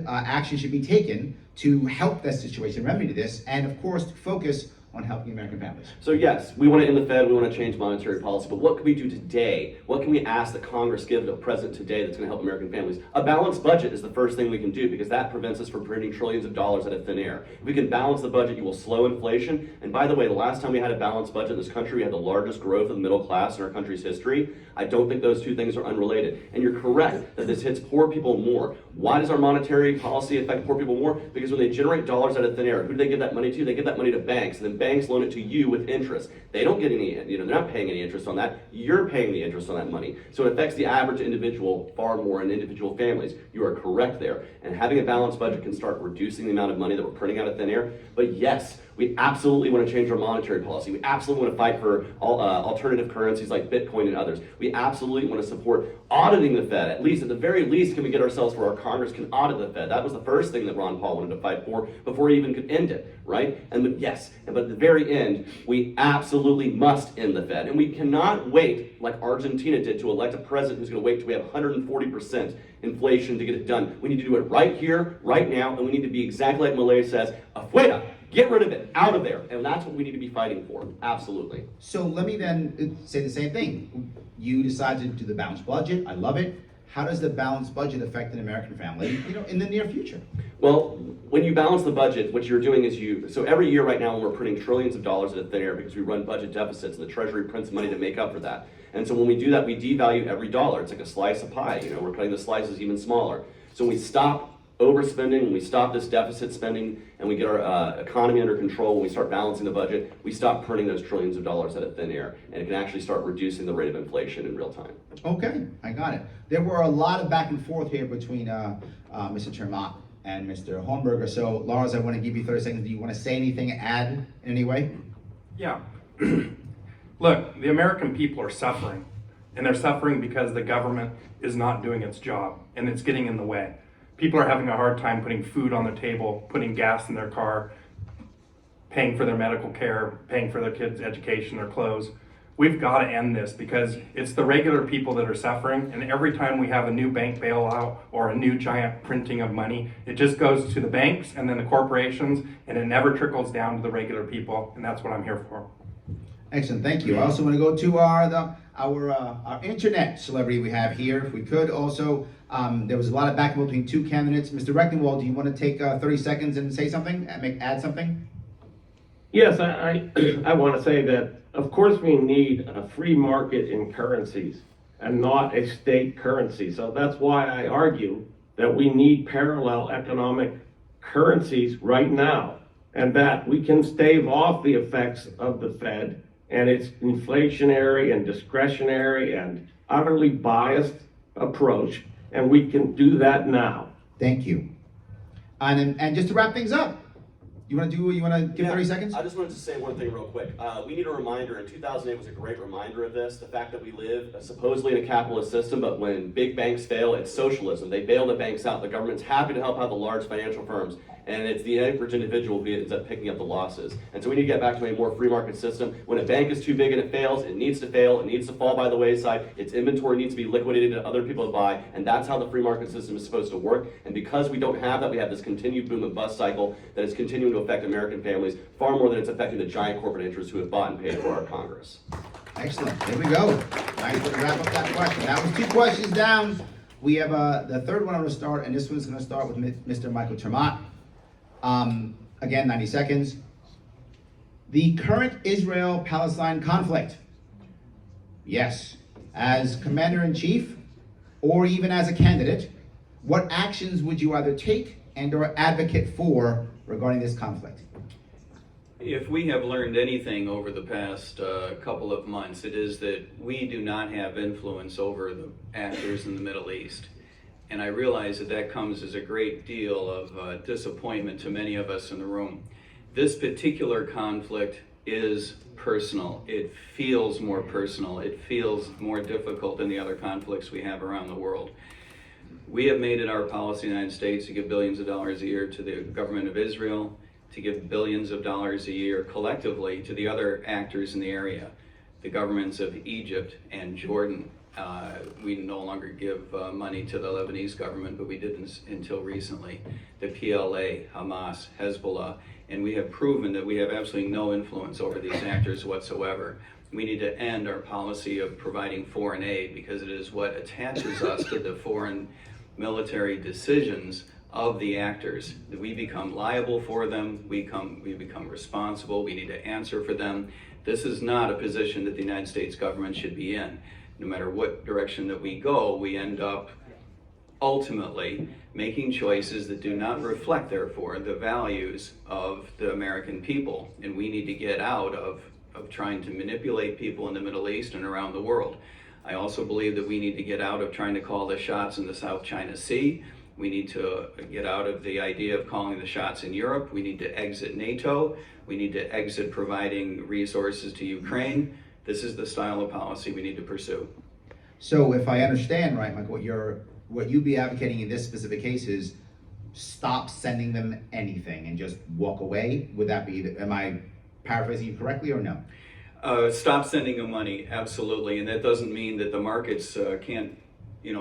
action should be taken to help that situation, remedy this, and of course, focus on helping American families? So yes, we want to end the Fed, we want to change monetary policy, but what can we do today? What can we ask the Congress give to the President today that's going to help American families? A balanced budget is the first thing we can do because that prevents us from printing trillions of dollars out of thin air. If we can balance the budget, you will slow inflation. And by the way, the last time we had a balanced budget in this country, we had the largest growth of the middle class in our country's history. I don't think those two things are unrelated. And you're correct that this hits poor people more. Why does our monetary policy affect poor people more? Because when they generate dollars out of thin air, who do they give that money to? They give that money to banks, and then banks loan it to you with interest. They don't get any, they're not paying any interest on that. You're paying the interest on that money. So it affects the average individual far more in individual families. You are correct there. And having a balanced budget can start reducing the amount of money that we're printing out of thin air. But yes, we absolutely want to change our monetary policy. We absolutely want to fight for alternative currencies like Bitcoin and others. We absolutely want to support auditing the Fed. At the very least, can we get ourselves where our Congress can audit the Fed? That was the first thing that Ron Paul wanted to fight for before he even could end it, right? But at the very end, we absolutely must end the Fed. And we cannot wait, like Argentina did, to elect a president who's going to wait till we have 140% inflation to get it done. We need to do it right here, right now, and we need to be exactly like Malay says, afuera. Get rid of it, out of there. And that's what we need to be fighting for, absolutely. So let me then say the same thing. You decided to do the balanced budget. I love it. How does the balanced budget affect an American family, in the near future? Well, when you balance the budget, what you're doing is so every year right now when we're printing trillions of dollars out of thin air because we run budget deficits and the Treasury prints money to make up for that. And so when we do that, we devalue every dollar. It's like a slice of pie, we're cutting the slices even smaller. So when we stop overspending, when we stop this deficit spending and we get our economy under control, when we start balancing the budget, we stop printing those trillions of dollars out of thin air, and it can actually start reducing the rate of inflation in real time. Okay, I got it. There were a lot of back and forth here between Mr. Termott and Mr. Hornberger. So, Lars, I want to give you 30 seconds. Do you want to say anything, add in any way? Yeah. Look, the American people are suffering, and they're suffering because the government is not doing its job, and it's getting in the way. People are having a hard time putting food on their table, putting gas in their car. paying for their medical care, paying for their kids' education, their clothes. We've got to end this because it's the regular people that are suffering, and every time we have a new bank bailout or a new giant printing of money, it just goes to the banks and then the corporations, and it never trickles down to the regular people, and that's what I'm here for. Excellent, thank you. I also want to go to our internet celebrity we have here. If we could also, there was a lot of back and forth between two candidates. Mr. Rectenwald, do you want to take 30 seconds and say something, add something? Yes, I want to say that, of course, we need a free market in currencies and not a state currency. So that's why I argue that we need parallel economic currencies right now, and that we can stave off the effects of the Fed and its inflationary and discretionary and utterly biased approach, and we can do that now. Thank you. And just to wrap things up, you want to give 30 seconds? I just wanted to say one thing real quick. We need a reminder, and 2008 was a great reminder of this, the fact that we live supposedly in a capitalist system, but when big banks fail, it's socialism. They bail the banks out. The government's happy to help out the large financial firms, and it's the average individual who ends up picking up the losses. And so we need to get back to a more free market system. When a bank is too big and it fails, it needs to fail, it needs to fall by the wayside, its inventory needs to be liquidated and other people to buy, and that's how the free market system is supposed to work. And because we don't have that, we have this continued boom and bust cycle that is continuing to affect American families far more than it's affecting the giant corporate interests who have bought and paid for our Congress. Excellent. There we go. Nice to wrap up that question. That was 2 questions down. We have the third one I'm going to start, and this one's going to start with Mr. Michael Tremont. Again, 90 seconds. The current Israel-Palestine conflict. Yes. As Commander-in-Chief, or even as a candidate, what actions would you either take and or advocate for regarding this conflict? If we have learned anything over the past couple of months, it is that we do not have influence over the actors in the Middle East. And I realize that that comes as a great deal of disappointment to many of us in the room. This particular conflict is personal. It feels more personal. It feels more difficult than the other conflicts we have around the world. We have made it our policy in the United States to give billions of dollars a year to the government of Israel, to give billions of dollars a year collectively to the other actors in the area, the governments of Egypt and Jordan. We no longer give money to the Lebanese government, but we didn't until recently. The PLA, Hamas, Hezbollah, and we have proven that we have absolutely no influence over these actors whatsoever. We need to end our policy of providing foreign aid because it is what attaches us to the foreign military decisions of the actors. We become liable for them, we become responsible, we need to answer for them. This is not a position that the United States government should be in. No matter what direction that we go, we end up ultimately making choices that do not reflect, therefore, the values of the American people. And we need to get out of trying to manipulate people in the Middle East and around the world. I also believe that we need to get out of trying to call the shots in the South China Sea. We need to get out of the idea of calling the shots in Europe. We need to exit NATO. We need to exit providing resources to Ukraine. This is the style of policy we need to pursue. So if I understand right, Michael, what you'd be advocating in this specific case is stop sending them anything and just walk away? Would that be, am I paraphrasing you correctly or no? Stop sending them money, absolutely. And that doesn't mean that the markets can't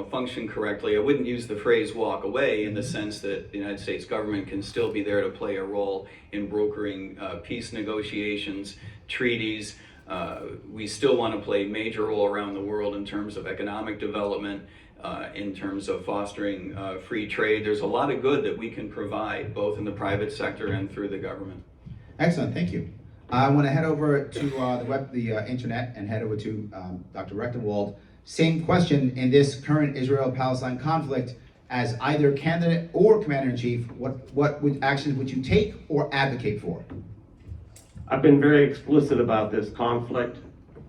function correctly. I wouldn't use the phrase walk away in the sense that the United States government can still be there to play a role in brokering peace negotiations, treaties. We still want to play a major role around the world in terms of economic development, in terms of fostering free trade. There's a lot of good that we can provide both in the private sector and through the government. Excellent, thank you. I want to head over to the internet and head over to Dr. Rectenwald. Same question in this current Israel-Palestine conflict. As either candidate or commander-in-chief, what actions would you take or advocate for? I've been very explicit about this conflict.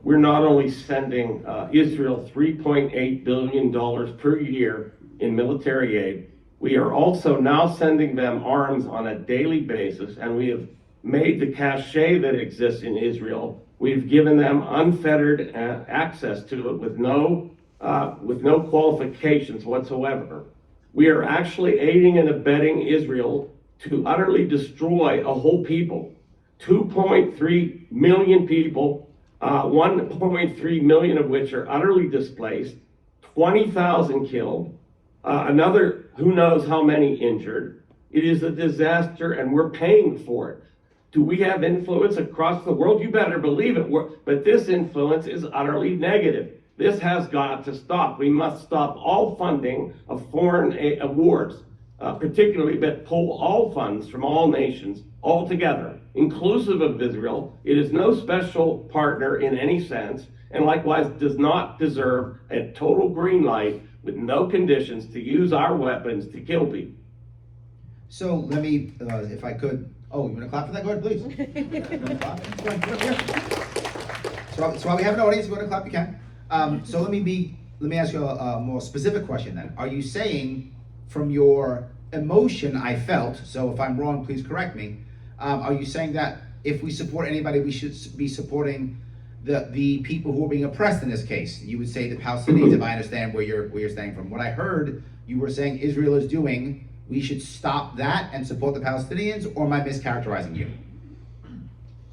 We're not only sending Israel $3.8 billion per year in military aid, we are also now sending them arms on a daily basis, and we have made the cachet that exists in Israel. We've given them unfettered access to it with no qualifications whatsoever. We are actually aiding and abetting Israel to utterly destroy a whole people. 2.3 million people, 1.3 million of which are utterly displaced, 20,000 killed, another who knows how many injured. It is a disaster, and we're paying for it. Do we have influence across the world? You better believe it. But this influence is utterly negative. This has got to stop. We must stop all funding of foreign wars, particularly, but pull all funds from all nations altogether, inclusive of Israel. It is no special partner in any sense, and likewise does not deserve a total green light with no conditions to use our weapons to kill people. So let me, if I could, oh, you want to clap for that? Go ahead, please. So while we have an audience, if you want to clap, you can. So let me ask you a more specific question then. Are you saying from your emotion I felt, so if I'm wrong, please correct me, are you saying that if we support anybody, we should be supporting the people who are being oppressed in this case? You would say the Palestinians, if I understand where you're staying from. What I heard you were saying Israel is doing, we should stop that and support the Palestinians, or am I mischaracterizing you?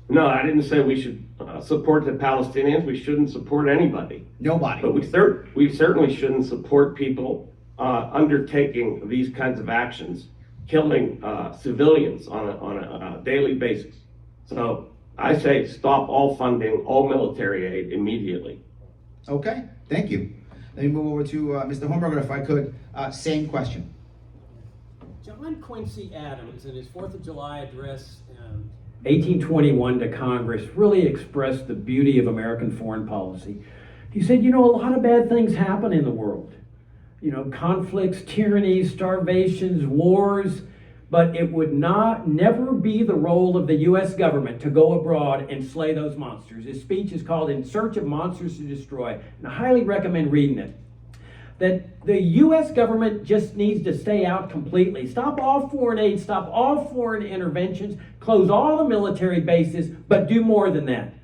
No, I didn't say we should support the Palestinians. We shouldn't support anybody. Nobody. But we certainly shouldn't support people undertaking these kinds of actions, killing civilians on a daily basis. So I say stop all funding, all military aid immediately. Okay, thank you. Let me move over to Mr. Hornberger, if I could. Same question. John Quincy Adams, in his 4th of July address, 1821 to Congress, really expressed the beauty of American foreign policy. He said, you know, a lot of bad things happen in the world. You know, conflicts, tyrannies, starvations, wars, but it would never be the role of the U.S. government to go abroad and slay those monsters. His speech is called In Search of Monsters to Destroy, and I highly recommend reading it. That the U.S. government just needs to stay out completely. Stop all foreign aid, stop all foreign interventions, close all the military bases, but do more than that.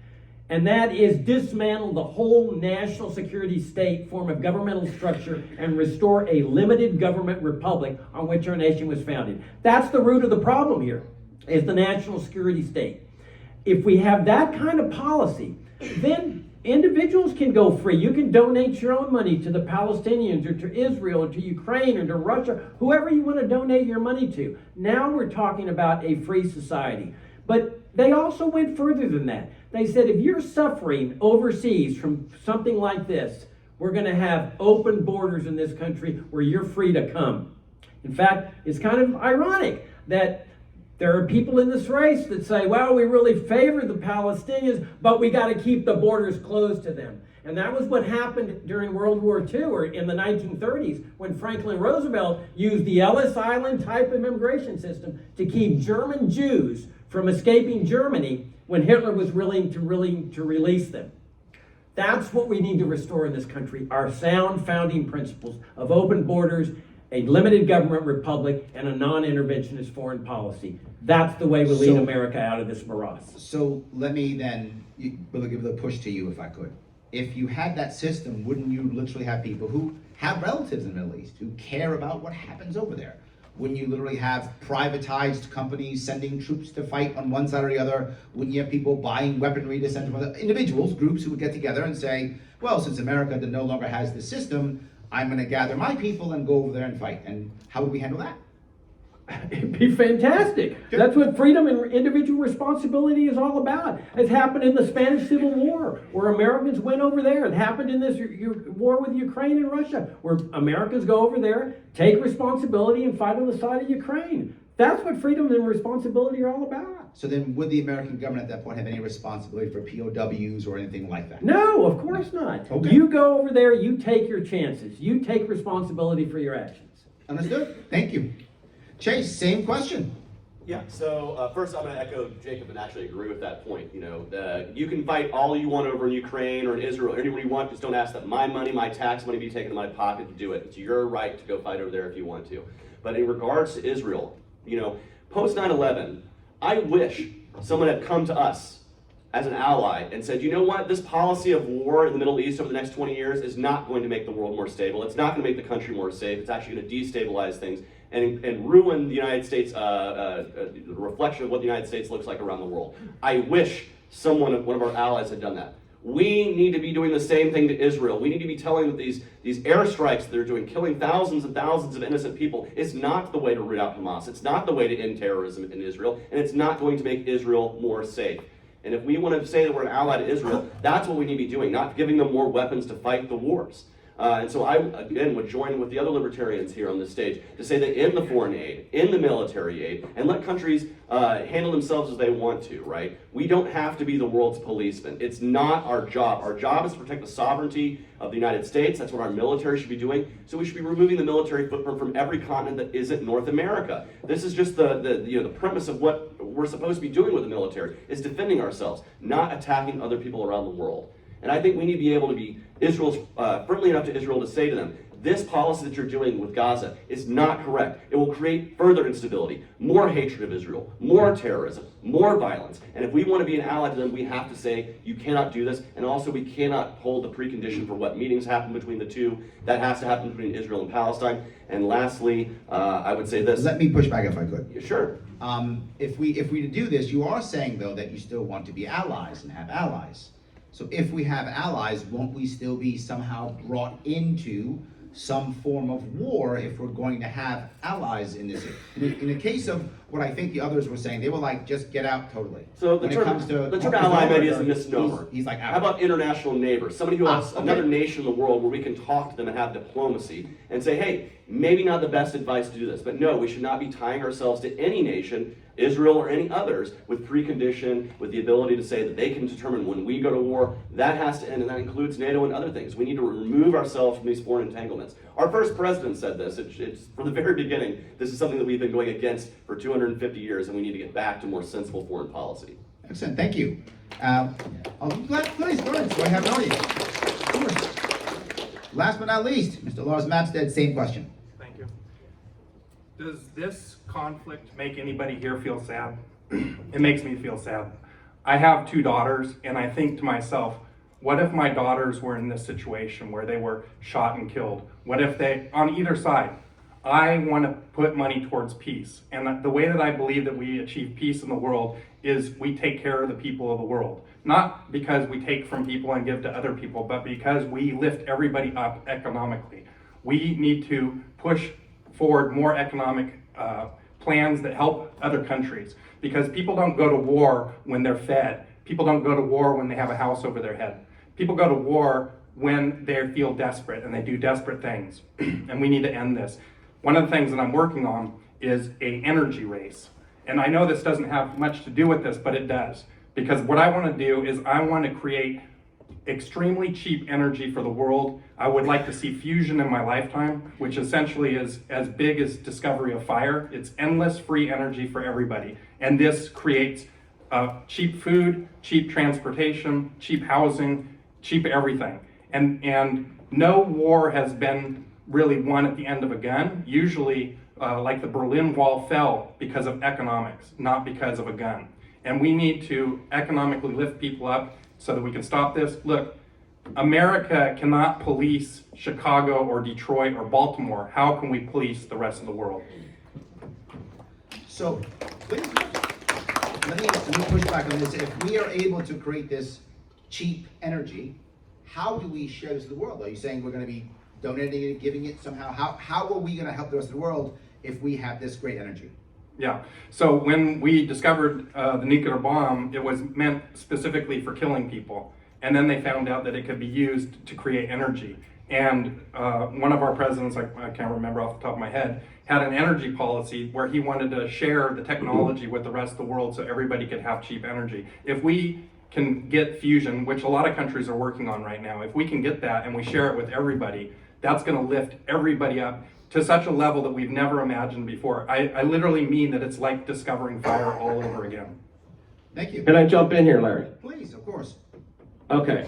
And that is dismantle the whole national security state form of governmental structure and restore a limited government republic on which our nation was founded. That's the root of the problem here, is the national security state. If we have that kind of policy, then individuals can go free. You can donate your own money to the Palestinians or to Israel or to Ukraine or to Russia, whoever you want to donate your money to. Now we're talking about a free society. But they also went further than that. They said if you're suffering overseas from something like this, we're going to have open borders in this country where you're free to come. In fact, it's kind of ironic that there are people in this race that say, well, we really favor the Palestinians, but we got to keep the borders closed to them. And that was what happened during World War II or in the 1930s when Franklin Roosevelt used the Ellis Island type of immigration system to keep German Jews from escaping Germany when Hitler was willing to release them. That's what we need to restore in this country, our sound founding principles of open borders, a limited government republic, and a non-interventionist foreign policy. That's the way we lead America out of this morass. So let me then give the push to you, if I could. If you had that system, wouldn't you literally have people who have relatives in the Middle East, who care about what happens over there? Wouldn't you literally have privatized companies sending troops to fight on one side or the other? Wouldn't you have people buying weaponry to send to other individuals, groups who would get together and say, well, since America no longer has the system, I'm going to gather my people and go over there and fight. And how would we handle that? It'd be fantastic. Good. That's what freedom and individual responsibility is all about. It happened in the Spanish Civil War, where Americans went over there. It happened in this war with Ukraine and Russia, where Americans go over there, take responsibility, and fight on the side of Ukraine. That's what freedom and responsibility are all about. So then would the American government at that point have any responsibility for POWs or anything like that? No, of course not. Okay. You go over there, you take your chances. You take responsibility for your actions. Understood? Thank you. Chase, same question. Yeah, so first I'm going to echo Jacob and actually agree with that point. You know, you can fight all you want over in Ukraine or in Israel, anywhere you want, just don't ask that my money, my tax money be taken in my pocket to do it. It's your right to go fight over there if you want to. But in regards to Israel, you know, post 9/11, I wish someone had come to us as an ally and said, you know what, this policy of war in the Middle East over the next 20 years is not going to make the world more stable. It's not going to make the country more safe. It's actually going to destabilize things and ruin the United States, the reflection of what the United States looks like around the world. I wish one of our allies had done that. We need to be doing the same thing to Israel. We need to be telling them that these airstrikes that they're doing, killing thousands and thousands of innocent people, is not the way to root out Hamas. It's not the way to end terrorism in Israel, and it's not going to make Israel more safe. And if we want to say that we're an ally to Israel, that's what we need to be doing, not giving them more weapons to fight the wars. And so I, again, would join with the other libertarians here on this stage to say that in the foreign aid, in the military aid, and let countries handle themselves as they want to, right? We don't have to be the world's policeman. It's not our job. Our job is to protect the sovereignty of the United States. That's what our military should be doing. So we should be removing the military footprint from every continent that isn't North America. This is just the premise of what we're supposed to be doing with the military, is defending ourselves, not attacking other people around the world. And I think we need to be able to be friendly enough to Israel to say to them, this policy that you're doing with Gaza is not correct. It will create further instability, more hatred of Israel, more terrorism, more violence. And if we want to be an ally to them, we have to say, you cannot do this. And also, we cannot hold the precondition for what meetings happen between the two. That has to happen between Israel and Palestine. And lastly, I would say this. Let me push back if I could. Sure. If we do this, you are saying, though, that you still want to be allies and have allies. So if we have allies, won't we still be somehow brought into some form of war if we're going to have allies in this? In the case of what I think the others were saying, they were like, just get out totally. So the term ally maybe is a misnomer. He's like, how about international neighbors? Somebody who has another nation in the world where we can talk to them and have diplomacy and say, hey, maybe not the best advice to do this, but no, we should not be tying ourselves to any nation, Israel or any others, with precondition, with the ability to say that they can determine when we go to war. That has to end, and that includes NATO and other things. We need to remove ourselves from these foreign entanglements. Our first president said this. It's from the very beginning. This is something that we've been going against for 250 years, and we need to get back to more sensible foreign policy. Excellent, thank you. Please, go ahead, so I have an audience. Of course. Last but not least, Mr. Lars Matstead, same question. Thank you. Does this conflict make anybody here feel sad? It makes me feel sad. I have 2 daughters, and I think to myself, what if my daughters were in this situation where they were shot and killed? What if they, on either side? I want to put money towards peace. And the way that I believe that we achieve peace in the world is we take care of the people of the world. Not because we take from people and give to other people, but because we lift everybody up economically. We need to push forward more economic plans that help other countries. Because people don't go to war when they're fed. People don't go to war when they have a house over their head. People go to war when they feel desperate and they do desperate things. And we need to end this. One of the things that I'm working on is an energy race. And I know this doesn't have much to do with this, but it does. Because what I want to do is I want to create extremely cheap energy for the world. I would like to see fusion in my lifetime, which essentially is as big as discovery of fire. It's endless free energy for everybody. And this creates cheap food, cheap transportation, cheap housing, cheap everything. And no war has been really won at the end of a gun. Usually, like the Berlin Wall fell because of economics, not because of a gun. And we need to economically lift people up so that we can stop this. Look, America cannot police Chicago or Detroit or Baltimore. How can we police the rest of the world? So, let me push back on this. If we are able to create this cheap energy, how do we share this to the world? Are you saying we're going to be donating it, giving it somehow? How are we going to help the rest of the world if we have this great energy? Yeah, so when we discovered the nuclear bomb, it was meant specifically for killing people. And then they found out that it could be used to create energy. And one of our presidents, I can't remember off the top of my head, had an energy policy where he wanted to share the technology with the rest of the world so everybody could have cheap energy. If we can get fusion, which a lot of countries are working on right now, if we can get that and we share it with everybody, that's going to lift everybody up to such a level that we've never imagined before. I literally mean that it's like discovering fire all over again. Thank you. Can I jump in here, Larry? Please, of course. Okay.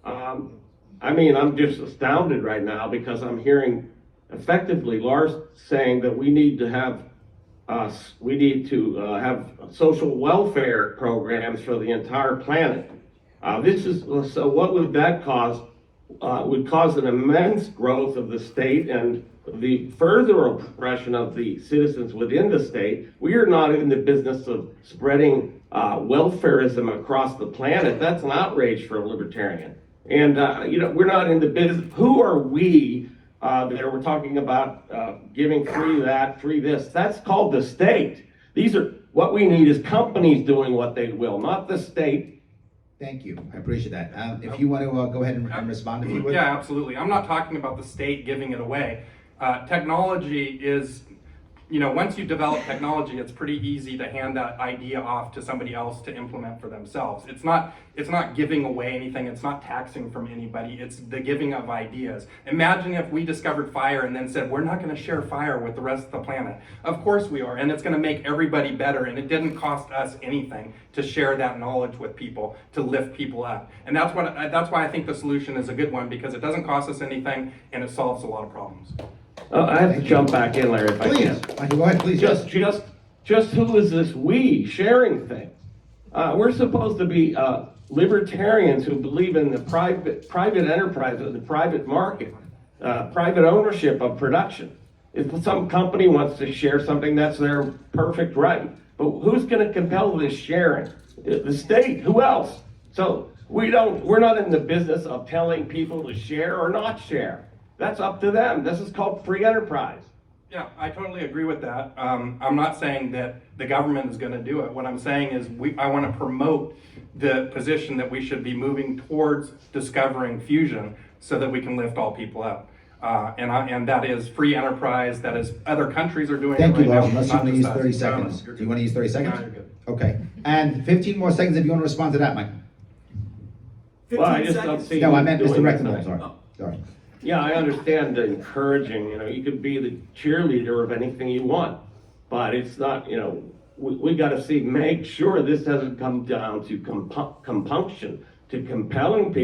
I'm just astounded right now because I'm hearing effectively Lars saying that we need to have we need to have social welfare programs for the entire planet. So what would that cause? Would cause an immense growth of the state and the further oppression of the citizens within the state. We are not in the business of spreading welfarism across the planet. That's an outrage for a libertarian. And we're not in the business. Who are we that we're talking about giving free that, free this? That's called the state. What we need is companies doing what they will, not the state. Thank you. I appreciate that. If you want to go ahead and respond, if you would. Yeah, absolutely. I'm not talking about the state giving it away. Technology is, once you develop technology, it's pretty easy to hand that idea off to somebody else to implement for themselves. It's not giving away anything. It's not taxing from anybody. It's the giving of ideas. Imagine if we discovered fire and then said, we're not going to share fire with the rest of the planet. Of course we are, and it's going to make everybody better, and it didn't cost us anything to share that knowledge with people, to lift people up. And that's why I think the solution is a good one, because it doesn't cost us anything, and it solves a lot of problems. I have to jump back in, Larry, if I Please, can. Michael, go ahead, please. Just who is this we sharing things? We're supposed to be libertarians who believe in the private enterprise, the private market, private ownership of production. If some company wants to share something, that's their perfect right. But who's going to compel this sharing? The state. Who else? So we're not in the business of telling people to share or not share. That's up to them. This is called free enterprise. Yeah, I totally agree with that. I'm not saying that the government is going to do it. What I'm saying is I want to promote the position that we should be moving towards discovering fusion so that we can lift all people up. And that is free enterprise. That is other countries are doing Thank it you, right Lars. now. Unless you not want to just use us. 30 seconds. No, Do you want to use 30 seconds? No, you're good. Okay. And 15 more seconds if you want to respond to that, Mike. Well, I just don't see. No, I meant Mr. doing Rectenwald, this. sorry. Sorry. Yeah, I understand the encouraging, you could be the cheerleader of anything you want, but it's not, we got to make sure this doesn't come down to compunction, to compelling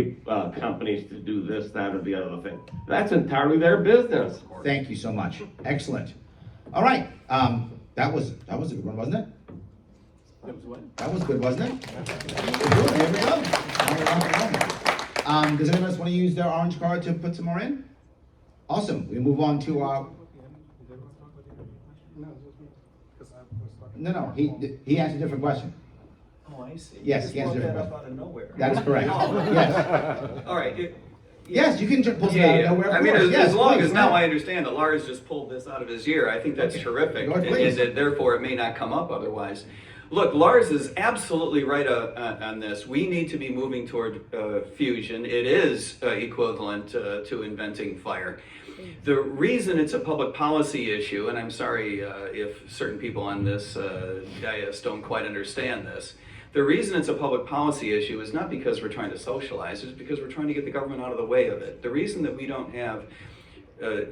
companies to do this, that, or the other thing. That's entirely their business. Thank you so much. Excellent. All right. That was a good one, wasn't it? That was good, wasn't it? Good. Here we go. Does anyone else want to use their orange card to put some more in? Awesome. We move on to our. No. He asked a different question. Oh, I see. Yes, he answered a different Out question. of nowhere. That is correct. Yes. All right. Yes, you can pull it out of nowhere. I of mean, course. Yes, as long please, as now go I ahead. understand that Lars just pulled this out of his ear, I think that's terrific, Go ahead, and please. that therefore it may not come up otherwise. Look, Lars is absolutely right on this. We need to be moving toward fusion. It is equivalent to inventing fire. The reason it's a public policy issue, and I'm sorry if certain people on this dais don't quite understand this, the reason it's a public policy issue is not because we're trying to socialize, it's because we're trying to get the government out of the way of it. The reason that we don't have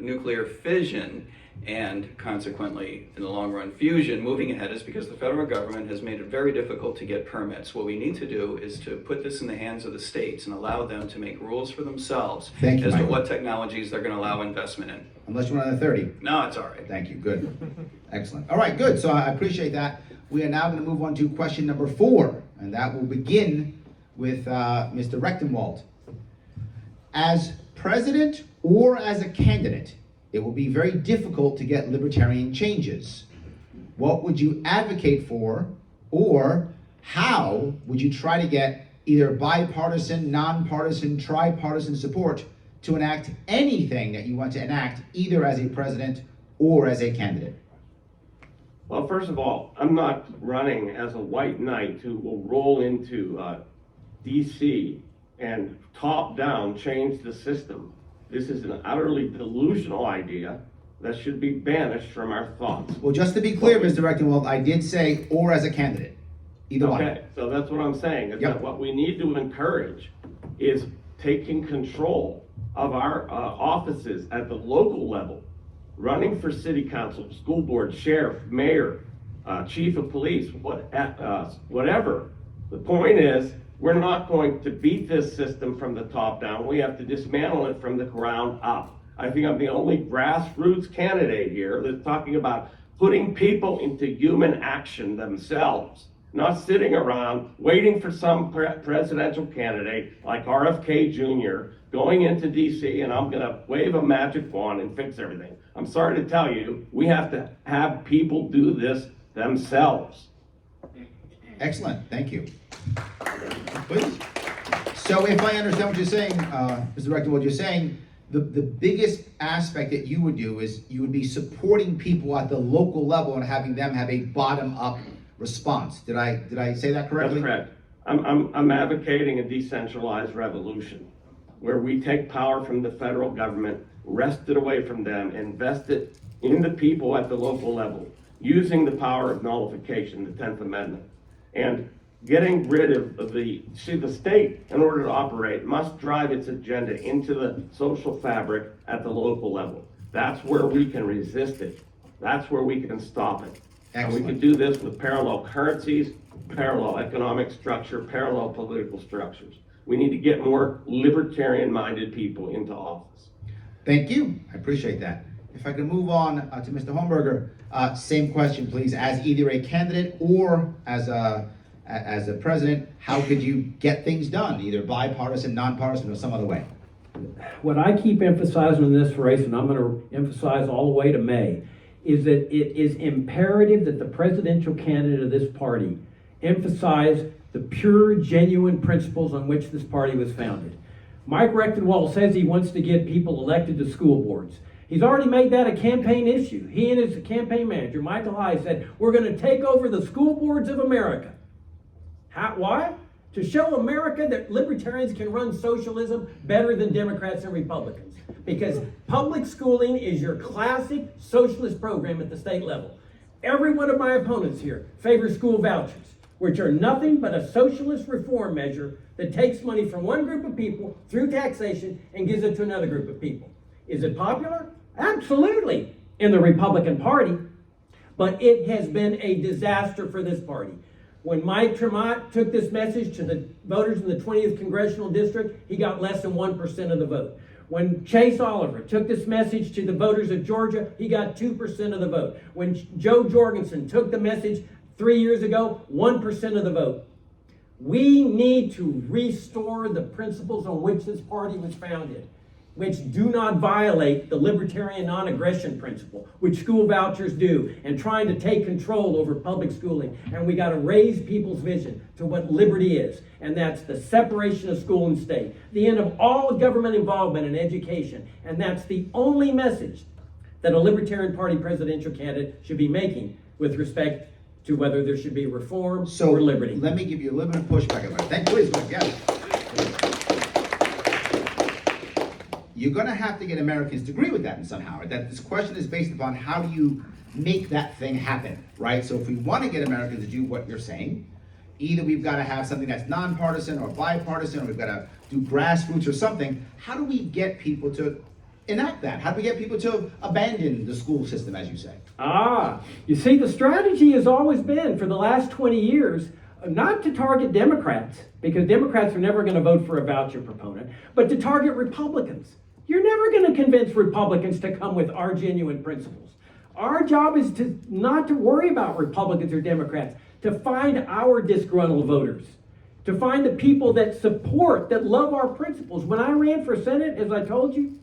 nuclear fission and consequently, in the long run, fusion moving ahead is because the federal government has made it very difficult to get permits. What we need to do is to put this in the hands of the states and allow them to make rules for themselves Thank you, as to Michael. what technologies they're going to allow investment in. Unless you want another 30. No, it's all right. Thank you. Good. Excellent. All right, good. So I appreciate that. We are now going to move on to question number 4, and that will begin with Mr. Rectenwald. As president or as a candidate, it will be very difficult to get libertarian changes. What would you advocate for, or how would you try to get either bipartisan, nonpartisan, tripartisan support to enact anything that you want to enact, either as a president or as a candidate? Well, first of all, I'm not running as a white knight who will roll into DC and top down change the system. This is an utterly delusional idea that should be banished from our thoughts. Well, just to be clear, Mr. Rectenwald, I did say or as a candidate. Either one. Okay, so that's what I'm saying, is Yep. that what we need to encourage is taking control of our offices at the local level, running for city council, school board, sheriff, mayor, chief of police, whatever. The point is, we're not going to beat this system from the top down. We have to dismantle it from the ground up. I think I'm the only grassroots candidate here that's talking about putting people into human action themselves, not sitting around waiting for some presidential candidate like RFK Jr. going into DC and I'm gonna wave a magic wand and fix everything. I'm sorry to tell you, we have to have people do this themselves. Excellent, thank you. Please. So if I understand what you're saying, Mr. Director, what you're saying, the biggest aspect that you would do is you would be supporting people at the local level and having them have a bottom-up response. Did I say that correctly? That's correct. I'm advocating a decentralized revolution where we take power from the federal government, wrest it away from them, invest it in the people at the local level, using the power of nullification, the 10th Amendment, and getting rid of the state, in order to operate, must drive its agenda into the social fabric at the local level. That's where we can resist it. That's where we can stop it. And we can do this with parallel currencies, parallel economic structure, parallel political structures. We need to get more libertarian-minded people into office. Thank you, I appreciate that. If I can move on to Mr. Hornberger, same question, please. As either a candidate or as a president, how could you get things done, either bipartisan, nonpartisan, or some other way? What I keep emphasizing in this race, and I'm going to emphasize all the way to May, is that it is imperative that the presidential candidate of this party emphasize the pure, genuine principles on which this party was founded. Mike Rechtenwald says he wants to get people elected to school boards. He's already made that a campaign issue. He and his campaign manager, Michael High, said, we're going to take over the school boards of America. Why? To show America that libertarians can run socialism better than Democrats and Republicans. Because public schooling is your classic socialist program at the state level. Every one of my opponents here favors school vouchers, which are nothing but a socialist reform measure that takes money from one group of people through taxation and gives it to another group of people. Is it popular? Absolutely, in the Republican Party, but it has been a disaster for this party. When Mike Tremont took this message to the voters in the 20th Congressional District, he got less than 1% of the vote. When Chase Oliver took this message to the voters of Georgia, he got 2% of the vote. When Joe Jorgensen took the message 3 years ago, 1% of the vote. We need to restore the principles on which this party was founded, which do not violate the libertarian non-aggression principle, which school vouchers do, and trying to take control over public schooling. And we got to raise people's vision to what liberty is, and that's the separation of school and state, the end of all government involvement in education, and that's the only message that a Libertarian Party presidential candidate should be making with respect to whether there should be reform or liberty. Let me give you a little bit of pushback about it. Thank you, please, yes. You're going to have to get Americans to agree with that somehow. That this question is based upon how do you make that thing happen, right? So if we want to get Americans to do what you're saying, either we've got to have something that's nonpartisan or bipartisan, or we've got to do grassroots or something. How do we get people to enact that? How do we get people to abandon the school system, as you say? You see, the strategy has always been for the last 20 years not to target Democrats, because Democrats are never going to vote for a voucher proponent, but to target Republicans. You're never going to convince Republicans to come with our genuine principles. Our job is to not to worry about Republicans or Democrats, to find our disgruntled voters, to find the people that support, that love our principles. When I ran for Senate, as I told you,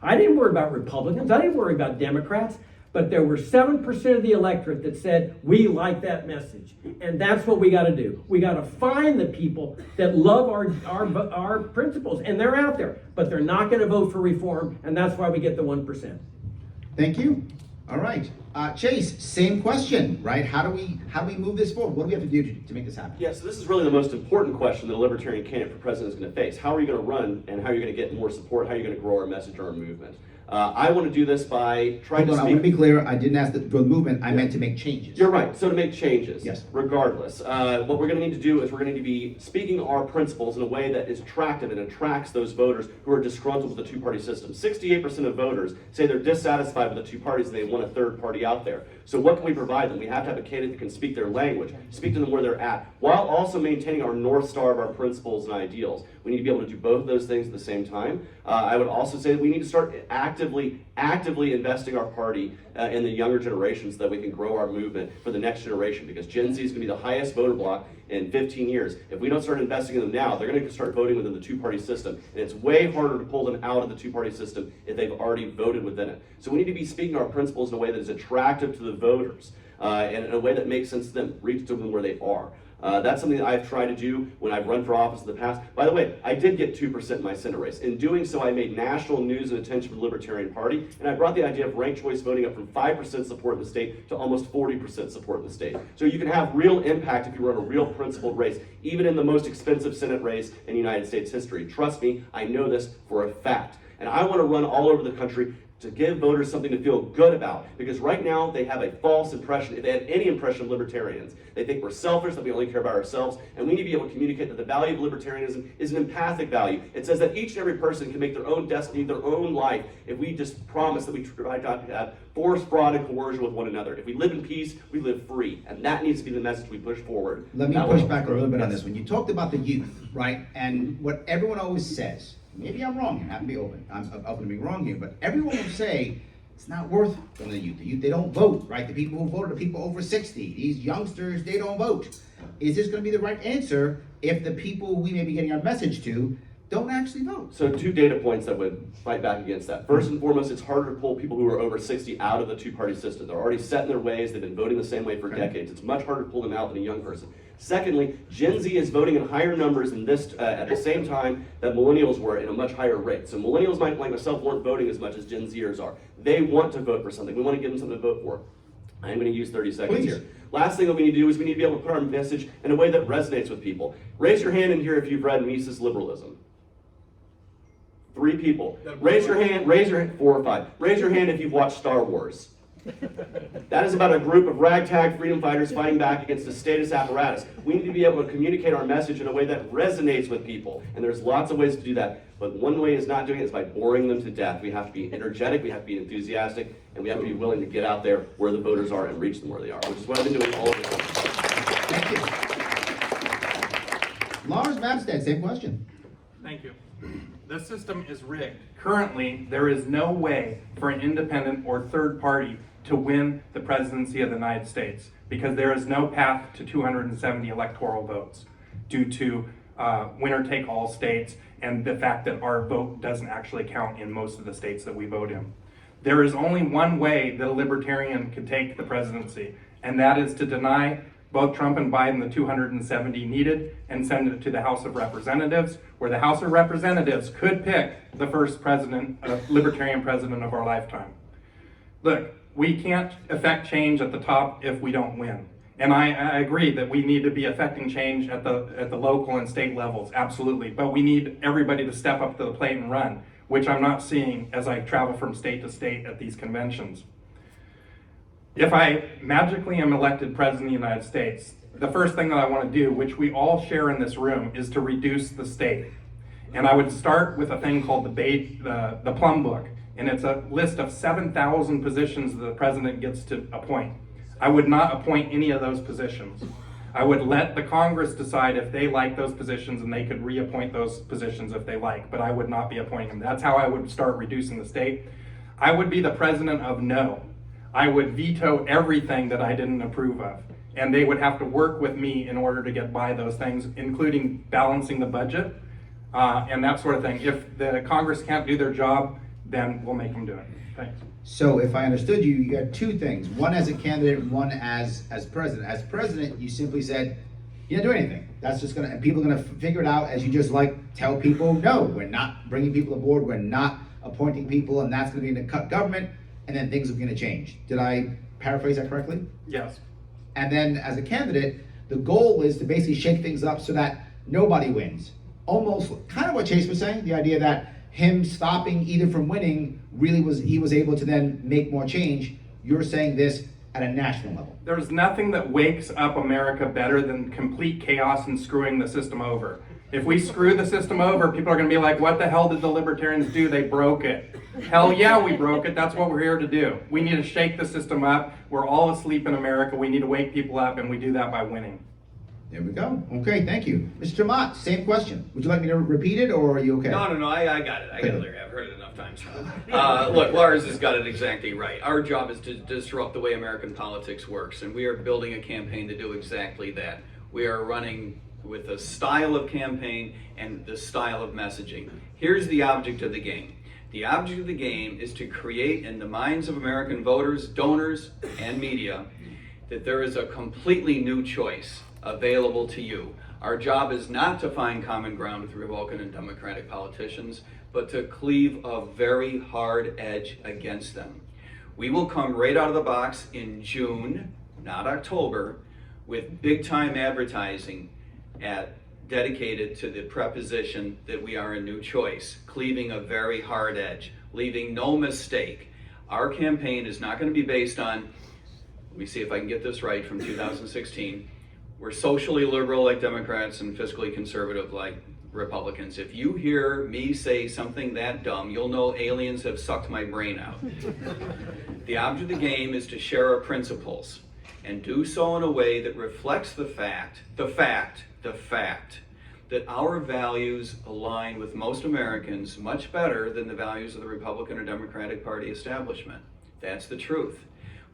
I didn't worry about Republicans, I didn't worry about Democrats, but there were 7% of the electorate that said, we like that message. And that's what we got to do. We got to find the people that love our principles, and they're out there, but they're not going to vote for reform, and that's why we get the 1%. Thank you. All right. Chase, same question, right? How do we move this forward? What do we have to do to make this happen? Yeah, so this is really the most important question that a libertarian candidate for president is going to face. How are you going to run, and how are you going to get more support? How are you going to grow our message or our movement? I want to do this by trying to speak. I want to be clear. I didn't ask for the movement. I meant to make changes. You're right. So to make changes. Yes. Regardless, what we're going to need to do is we're going to need to be speaking our principles in a way that is attractive and attracts those voters who are disgruntled with the two-party system. 68% of voters say they're dissatisfied with the two parties and they want a third party out there. So what can we provide them? We have to have a candidate that can speak their language, speak to them where they're at, while also maintaining our North Star of our principles and ideals. We need to be able to do both of those things at the same time. I would also say that we need to start acting actively investing our party in the younger generations so that we can grow our movement for the next generation, because Gen Z is going to be the highest voter bloc in 15 years. If we don't start investing in them now, they're going to start voting within the two-party system, and it's way harder to pull them out of the two-party system if they've already voted within it. So we need to be speaking our principles in a way that is attractive to the voters, and in a way that makes sense to them, reach to them where they are. That's something that I've tried to do when I've run for office in the past. By the way, I did get 2% in my Senate race. In doing so, I made national news and attention for the Libertarian Party, and I brought the idea of ranked choice voting up from 5% support in the state to almost 40% support in the state. So you can have real impact if you run a real principled race, even in the most expensive Senate race in United States history. Trust me, I know this for a fact. And I want to run all over the country to give voters something to feel good about. Because right now, they have a false impression, if they have any impression of libertarians. They think we're selfish, that we only care about ourselves, and we need to be able to communicate that the value of libertarianism is an empathic value. It says that each and every person can make their own destiny, their own life, if we just promise that we try not to have force, fraud, and coercion with one another. If we live in peace, we live free. And that needs to be the message we push forward. Let me push back a little bit on this. When you talked about the youth, right, and what everyone always says, maybe I'm wrong here, I have to be open, I'm open to being wrong here, but everyone will say it's not worth from the youth. The youth, they don't vote, right? The people who vote are people over 60. These youngsters, they don't vote. Is this going to be the right answer if the people we may be getting our message to don't actually vote? So 2 data points that would fight back against that. First and foremost, it's harder to pull people who are over 60 out of the two-party system. They're already set in their ways. They've been voting the same way for decades. It's much harder to pull them out than a young person. Secondly, Gen Z is voting in higher numbers in this at the same time that millennials were in a much higher rate. So millennials, like myself, weren't voting as much as Gen Zers are. They want to vote for something. We want to give them something to vote for. I'm going to use 30 seconds here. Last thing that we need to do is we need to be able to put our message in a way that resonates with people. Raise your hand in here if you've read Mises Liberalism. 3 people. Raise your hand, 4 or 5. Raise your hand if you've watched Star Wars. That is about a group of ragtag freedom fighters fighting back against the status apparatus. We need to be able to communicate our message in a way that resonates with people. And there's lots of ways to do that. But one way is not doing it is by boring them to death. We have to be energetic, we have to be enthusiastic, and we have to be willing to get out there where the voters are and reach them where they are, which is what I've been doing all over the country. Thank you. Lars Mabstead, same question. Thank you. The system is rigged. Currently, there is no way for an independent or third party to win the presidency of the United States, because there is no path to 270 electoral votes due to winner-take-all states and the fact that our vote doesn't actually count in most of the states that we vote in. There is only one way that a libertarian could take the presidency, and that is to deny both Trump and Biden the 270 needed and send it to the House of Representatives, where the House of Representatives could pick the first president, libertarian president of our lifetime. Look, we can't affect change at the top if we don't win. And I agree that we need to be affecting change at the local and state levels, absolutely. But we need everybody to step up to the plate and run, which I'm not seeing as I travel from state to state at these conventions. If I magically am elected president of the United States, the first thing that I want to do, which we all share in this room, is to reduce the state. And I would start with a thing called the Plum Book. And it's a list of 7,000 positions that the president gets to appoint. I would not appoint any of those positions. I would let the Congress decide if they like those positions, and they could reappoint those positions if they like, but I would not be appointing them. That's how I would start reducing the state. I would be the president of no. I would veto everything that I didn't approve of. And they would have to work with me in order to get by those things, including balancing the budget and that sort of thing. If the Congress can't do their job, then we'll make them do it. Thanks. So if I understood you, you got 2 things. One as a candidate and one as president. As president, you simply said, you didn't do anything. That's just and people are gonna figure it out as you just tell people, no, we're not bringing people aboard, we're not appointing people, and that's gonna be in the government, and then things are gonna change. Did I paraphrase that correctly? Yes. And then as a candidate, the goal is to basically shake things up so that nobody wins. Almost kind of what Chase was saying, the idea that him stopping either from winning he was able to then make more change. You're saying this at a national level. There's nothing that wakes up America better than complete chaos and screwing the system over. If we screw the system over, people are going to be like, what the hell did the libertarians do? They broke it. Hell yeah, we broke it. That's what we're here to do. We need to shake the system up. We're all asleep in America. We need to wake people up, and we do that by winning. There we go. Okay, thank you. Mr. Tremont, same question. Would you like me to repeat it, or are you okay? No, I got it. I got it, Larry. I've heard it enough times. Look, Lars has got it exactly right. Our job is to disrupt the way American politics works, and we are building a campaign to do exactly that. We are running with a style of campaign and the style of messaging. Here's the object of the game. The object of the game is to create in the minds of American voters, donors, and media that there is a completely new choice available to you. Our job is not to find common ground with Republican and Democratic politicians, but to cleave a very hard edge against them. We will come right out of the box in June, not October, with big time advertising dedicated to the preposition that we are a new choice, cleaving a very hard edge, leaving no mistake. Our campaign is not going to be based on, let me see if I can get this right from 2016, we're socially liberal like Democrats and fiscally conservative like Republicans. If you hear me say something that dumb, you'll know aliens have sucked my brain out. The object of the game is to share our principles and do so in a way that reflects the fact that our values align with most Americans much better than the values of the Republican or Democratic Party establishment. That's the truth.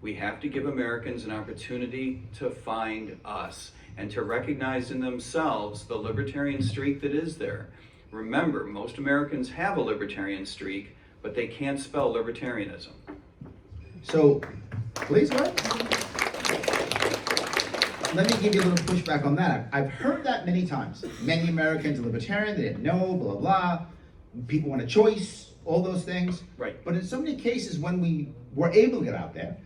We have to give Americans an opportunity to find us and to recognize in themselves the libertarian streak that is there. Remember, most Americans have a libertarian streak, but they can't spell libertarianism. So, please go ahead. Let me give you a little pushback on that. I've heard that many times. Many Americans are libertarian, they didn't know, blah, blah, blah. People want a choice, all those things. Right. But in so many cases, when we were able to get out there,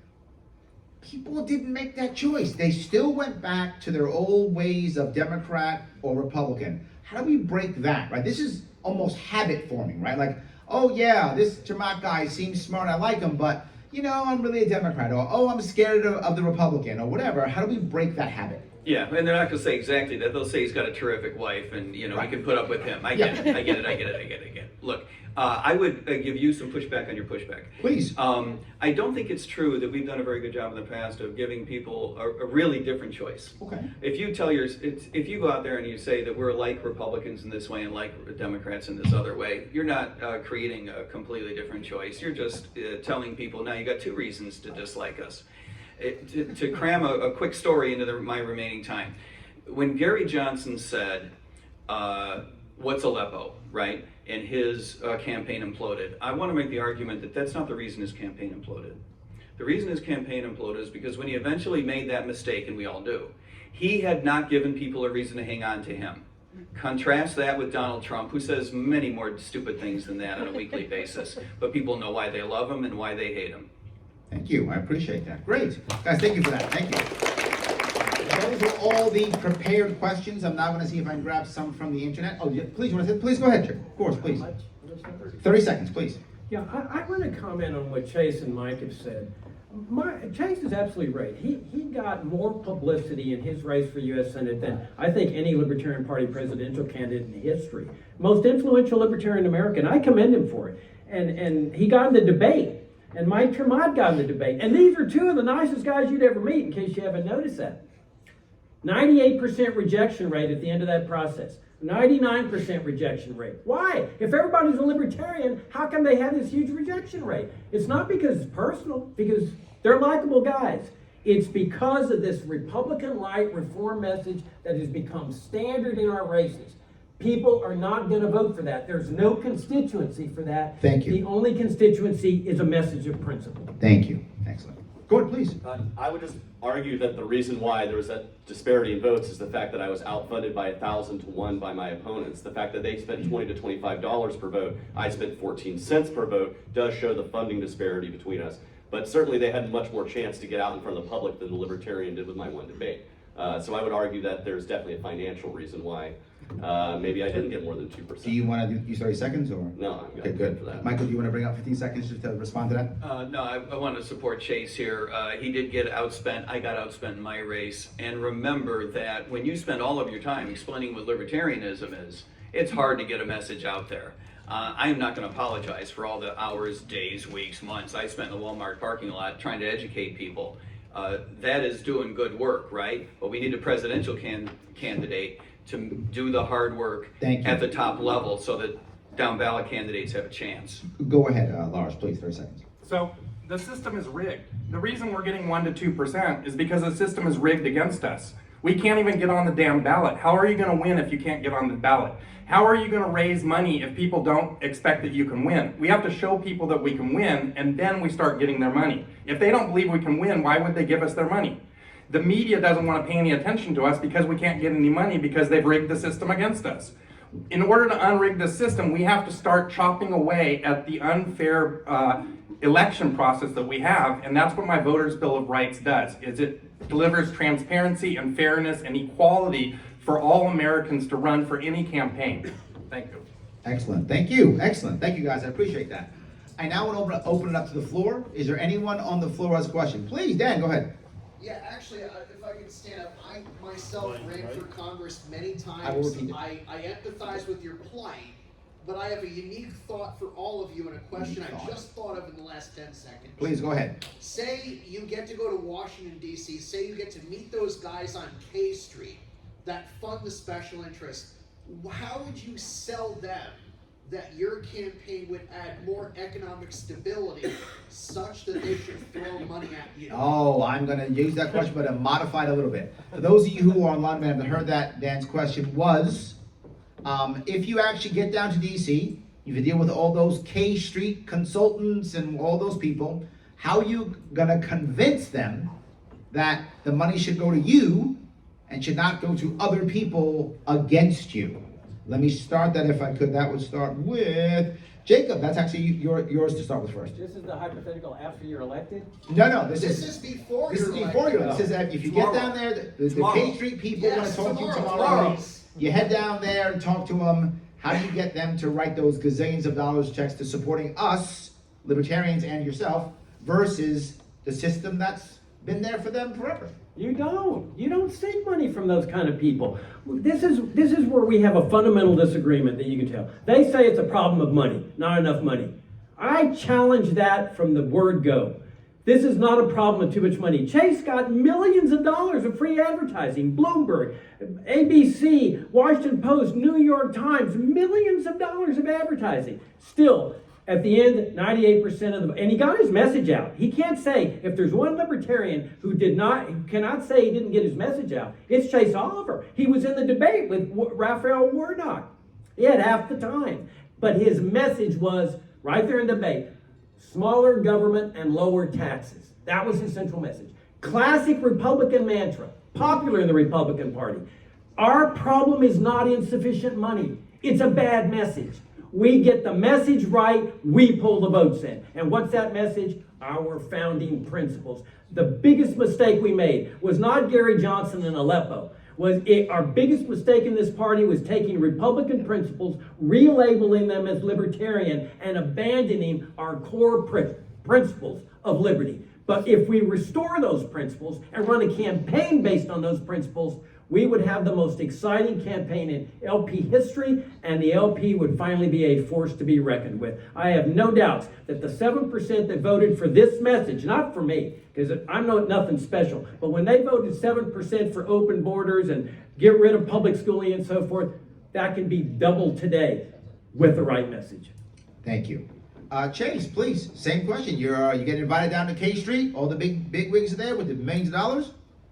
people didn't make that choice. They still went back to their old ways of Democrat or Republican. How do we break that, right? This is almost habit forming, right? Like, oh yeah, this Tremont guy seems smart, I like him, but you know, I'm really a Democrat, or oh, I'm scared of the Republican, or whatever. How do we break that habit? Yeah, and they're not going to say exactly that. They'll say he's got a terrific wife, and you know, we can put up with him. I get it. Look, I would give you some pushback on your pushback. Please. I don't think it's true that we've done a very good job in the past of giving people a really different choice. Okay. If you go out there and you say that we're like Republicans in this way and like Democrats in this other way, you're not creating a completely different choice. You're just telling people, now you got two reasons to dislike us. To cram a quick story into my remaining time. When Gary Johnson said, what's Aleppo, right? And his campaign imploded. I want to make the argument that that's not the reason his campaign imploded. The reason his campaign imploded is because when he eventually made that mistake, and we all do, he had not given people a reason to hang on to him. Contrast that with Donald Trump, who says many more stupid things than that on a weekly basis, but people know why they love him and why they hate him. Thank you. I appreciate that. Great. Guys, thank you for that. Thank you. Those are all the prepared questions. I'm now going to see if I can grab some from the internet. Oh, yeah, please, please go ahead, Chip. Of course, please. 30 seconds, please. Yeah, I want to comment on what Chase and Mike have said. Chase is absolutely right. He got more publicity in his race for U.S. Senate than I think any Libertarian Party presidential candidate in history. Most influential Libertarian American. I commend him for it. And he got in the debate. And Mike Tremont got in the debate. And these are two of the nicest guys you'd ever meet, in case you haven't noticed that. 98% rejection rate at the end of that process. 99% rejection rate. Why? If everybody's a libertarian, how come they have this huge rejection rate? It's not because it's personal, because they're likable guys. It's because of this Republican light reform message that has become standard in our races. People are not going to vote for that. There's no constituency for that. Thank you. The only constituency is a message of principle. Thank you. Excellent. Go ahead, please. I would just argue that the reason why there was that disparity in votes is the fact that I was outfunded by 1,000 to 1 by my opponents. The fact that they spent $20 to $25 per vote, I spent 14 cents per vote, does show the funding disparity between us. But certainly they had much more chance to get out in front of the public than the Libertarian did with my one debate. So I would argue that there's definitely a financial reason why maybe I didn't get more than 2%. Do you want to use 30 seconds or? No, I'm okay, good good. for that. Michael, do you want to bring up 15 seconds just to respond to that? No, I want to support Chase here. He did get outspent. I got outspent in my race. And remember that when you spend all of your time explaining what libertarianism is, it's hard to get a message out there. I'm not going to apologize for all the hours, days, weeks, months I spent in the Walmart parking lot trying to educate people. That is doing good work, right? But we need a presidential candidate to do the hard work Thank you. at the top level so that down ballot candidates have a chance. Go ahead, Lars, please, 30 seconds. So the system is rigged. The reason we're getting 1 to 2% is because the system is rigged against us. We can't even get on the damn ballot. How are you going to win if you can't get on the ballot? How are you going to raise money if people don't expect that you can win? We have to show people that we can win, and then we start getting their money. If they don't believe we can win, why would they give us their money? The media doesn't want to pay any attention to us because we can't get any money because they've rigged the system against us. In order to unrig the system, we have to start chopping away at the unfair election process that we have, and that's what my Voters' Bill of Rights does, is it delivers transparency and fairness and equality for all Americans to run for any campaign. Thank you. Excellent. Thank you. Excellent. Thank you, guys. I appreciate that. I now want to open it up to the floor. Is there anyone on the floor who has a question? Please, Dan, go ahead. Yeah, actually, if I could stand up, I myself ran for Congress many I will times. repeat it. I empathize with your plight, but I have a unique thought for all of you and a question I just thought of in the last 10 seconds. Please, go ahead. Say you get to go to Washington, D.C., say you get to meet those guys on K Street that fund the special interest. How would you sell them that your campaign would add more economic stability such that they should throw money at you? Oh, I'm going to use that question, but modify it a little bit. For those of you who are online and haven't heard that, Dan's question was, if you actually get down to D.C., if you deal with all those K Street consultants and all those people, how are you going to convince them that the money should go to you and should not go to other people against you? Let me start that if I could. That would start with Jacob. That's actually yours to start with first. This is the hypothetical after you're elected? No, this This is is before this is you're before you. elected. It says that if you get down there, the K Street people want Yes, to talk to you tomorrow. tomorrow. You head down there and talk to them. How do you get them to write those gazillions of dollars checks to supporting us, libertarians, and yourself, versus the system that's been there for them forever? You don't seek money from those kind of people. This is where we have a fundamental disagreement that you can tell. They say it's a problem of money, not enough money. I challenge that from the word go. This is not a problem of too much money. Chase got millions of dollars of free advertising. Bloomberg, ABC, Washington Post, New York Times, millions of dollars of advertising. Still, at the end, 98% of them, and he got his message out. He can't say, if there's one libertarian who cannot say he didn't get his message out, it's Chase Oliver. He was in the debate with Raphael Warnock. He had half the time. But his message was, right there in debate, smaller government and lower taxes. That was his central message. Classic Republican mantra, popular in the Republican Party. Our problem is not insufficient money. It's a bad message. We get the message right, we pull the votes in. And what's that message? Our founding principles. The biggest mistake we made was not Gary Johnson in Aleppo. Our biggest mistake in this party was taking Republican principles, relabeling them as libertarian, and abandoning our core principles of liberty. But if we restore those principles and run a campaign based on those principles, we would have the most exciting campaign in LP history, and the LP would finally be a force to be reckoned with. I have no doubts that the 7% that voted for this message, not for me, because I'm nothing special, but when they voted 7% for open borders and get rid of public schooling and so forth, that can be doubled today with the right message. Thank you. Chase, please, same question. You get invited down to K Street, all the big wigs are there with the millions of dollars.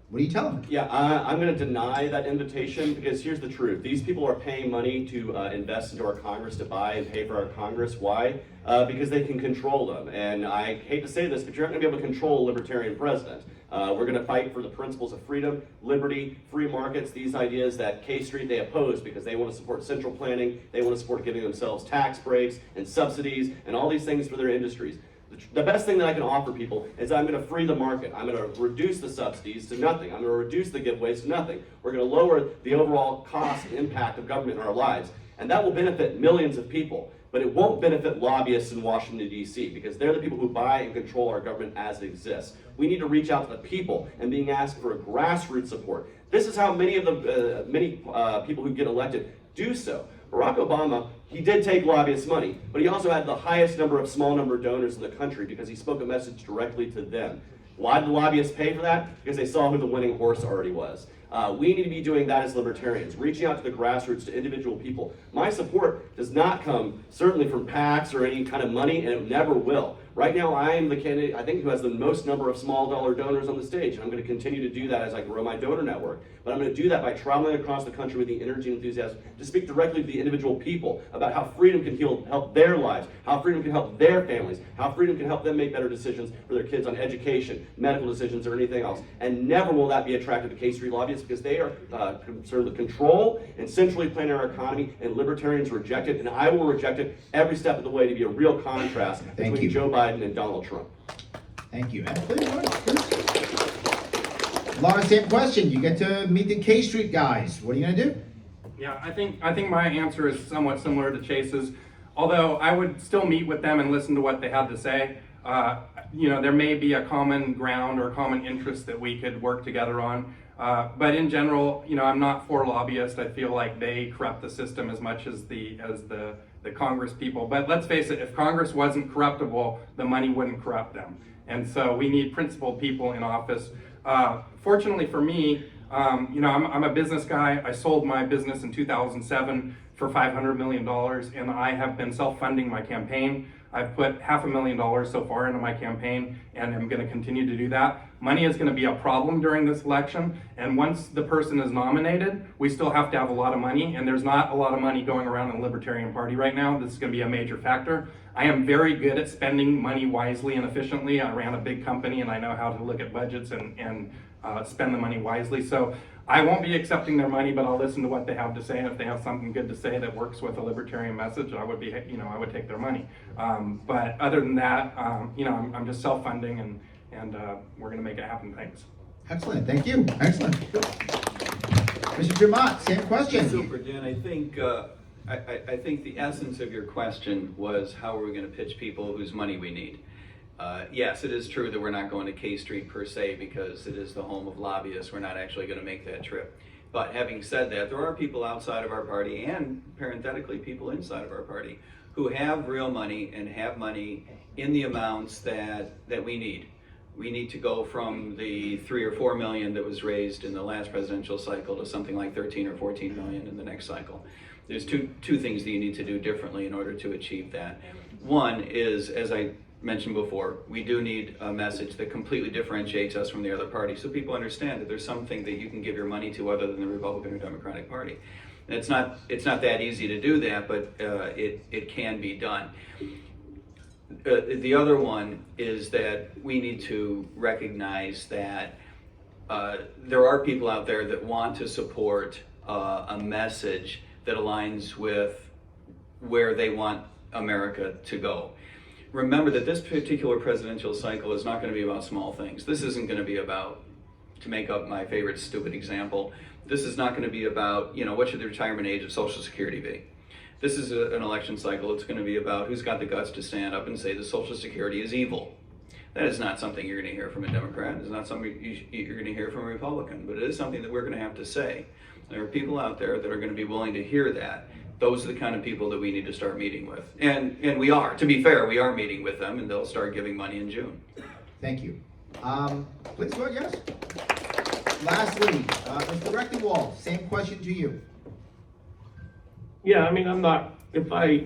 What do you tell them? Yeah, I'm going to deny that invitation because here's the truth. These people are paying money to invest into our Congress, to buy and pay for our Congress. Why? Because they can control them. And I hate to say this, but you're not going to be able to control a libertarian president. We're going to fight for the principles of freedom, liberty, free markets, these ideas that K Street they oppose because they want to support central planning, they want to support giving themselves tax breaks and subsidies and all these things for their industries. The best thing that I can offer people is I'm going to free the market. I'm going to reduce the subsidies to nothing. I'm going to reduce the giveaways to nothing. We're going to lower the overall cost and impact of government in our lives. And that will benefit millions of people. But it won't benefit lobbyists in Washington, D.C. because they're the people who buy and control our government as it exists. We need to reach out to the people and being asked for a grassroots support. This is how many of the people who get elected do so. Barack Obama, he did take lobbyists' money, but he also had the highest small number of donors in the country because he spoke a message directly to them. Why did the lobbyists pay for that? Because they saw who the winning horse already was. We need to be doing that as libertarians, reaching out to the grassroots, to individual people. My support does not come certainly from PACs or any kind of money, and it never will. Right now, I am the candidate, I think, who has the most number of small dollar donors on the stage, and I'm going to continue to do that as I grow my donor network. But I'm going to do that by traveling across the country with the energy and enthusiasm to speak directly to the individual people about how freedom can help their lives, how freedom can help their families, how freedom can help them make better decisions for their kids on education, medical decisions, or anything else. And never will that be attractive to K Street lobbyists, because they are concerned with control and centrally planning our economy, and libertarians reject it, and I will reject it every step of the way to be a real contrast between Joe Biden and Donald Trump. Thank you. And please, Laura, same question. You get to meet the K Street guys. What are you going to do? Yeah, I think my answer is somewhat similar to Chase's, although I would still meet with them and listen to what they have to say. There may be a common ground or a common interest that we could work together on. But in general, I'm not for lobbyists. I feel like they corrupt the system as much as the Congress people. But let's face it, if Congress wasn't corruptible, the money wouldn't corrupt them. And so we need principled people in office. Fortunately for me, I'm a business guy. I sold my business in 2007 for $500 million, and I have been self-funding my campaign. I've put $500,000 so far into my campaign, and I'm going to continue to do that. Money is going to be a problem during this election, and once the person is nominated, we still have to have a lot of money, and there's not a lot of money going around in the Libertarian Party right now. This is going to be a major factor. I am very good at spending money wisely and efficiently. I ran a big company, and I know how to look at budgets and spend the money wisely. So I won't be accepting their money, but I'll listen to what they have to say, and if they have something good to say that works with a libertarian message, I would take their money. But other than that, I'm just self-funding, and we're going to make it happen. Thanks. Excellent. Thank you. Excellent. Mr. Dumont, same question. Super, Dan. I think the essence of your question was how are we going to pitch people whose money we need. Yes, it is true that we're not going to K Street per se because it is the home of lobbyists. We're not actually going to make that trip. But having said that, there are people outside of our party, and parenthetically people inside of our party, who have real money and have money in the amounts that we need. We need to go from the 3 or 4 million that was raised in the last presidential cycle to something like 13 or 14 million in the next cycle. There's two things that you need to do differently in order to achieve that. One is, as I mentioned before, we do need a message that completely differentiates us from the other parties, so people understand that there's something that you can give your money to other than the Republican or Democratic Party. And it's not that easy to do that, but it can be done. The other one is that we need to recognize that there are people out there that want to support a message that aligns with where they want America to go. Remember that this particular presidential cycle is not going to be about small things. This isn't going to be about, to make up my favorite stupid example, this is not going to be about, what should the retirement age of Social Security be? This is an election cycle. It's going to be about who's got the guts to stand up and say that Social Security is evil. That is not something you're going to hear from a Democrat. It's not something you're going to hear from a Republican, but it is something that we're going to have to say. There are people out there that are going to be willing to hear that. Those are the kind of people that we need to start meeting with. And we are. To be fair, we are meeting with them, and they'll start giving money in June. Thank you. Please vote yes. Lastly, Mr. Rectenwald, same question to you. Yeah, I'm not, if I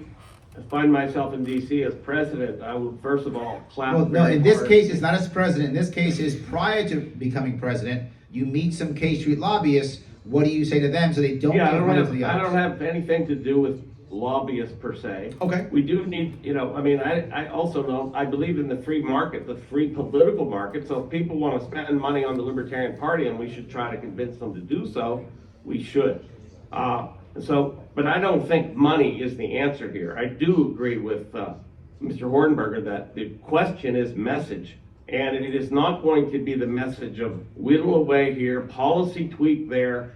find myself in DC as president, I would first of all clap. Well, no, very in this hard. case, it's not as president. In this case, is prior to becoming president, you meet some K Street lobbyists. What do you say to them so they don't Yeah, give money to the I others? don't have anything to do with lobbyists per se. Okay. We do need, I also know, I believe in the free market, the free political market. So if people want to spend money on the Libertarian Party and we should try to convince them to do so, we should. But I don't think money is the answer here. I do agree with Mr. Hornberger that the question is message. And it is not going to be the message of whittle away here, policy tweak there,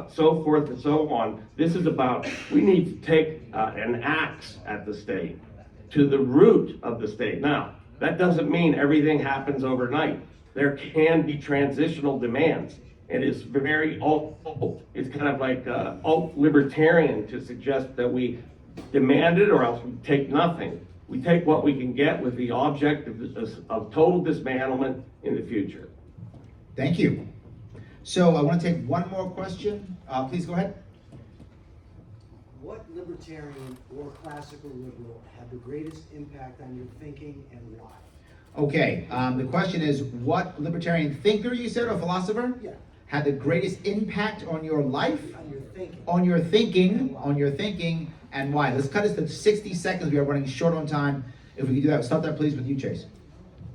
so forth and so on. This is about, we need to take an axe at the state, to the root of the state. Now, that doesn't mean everything happens overnight. There can be transitional demands. It is very it's kind of like alt-libertarian to suggest that we demand it or else we take nothing. We take what we can get with the object of total dismantlement in the future. Thank you. So I want to take one more question. Please go ahead. What libertarian or classical liberal had the greatest impact on your thinking and why? Okay, the question is, what libertarian thinker, you said, or philosopher? Yeah. Had the greatest impact on your life? On your thinking. On your thinking, and why? Let's cut this to 60 seconds. We are running short on time. If we could do that, start that please with you, Chase.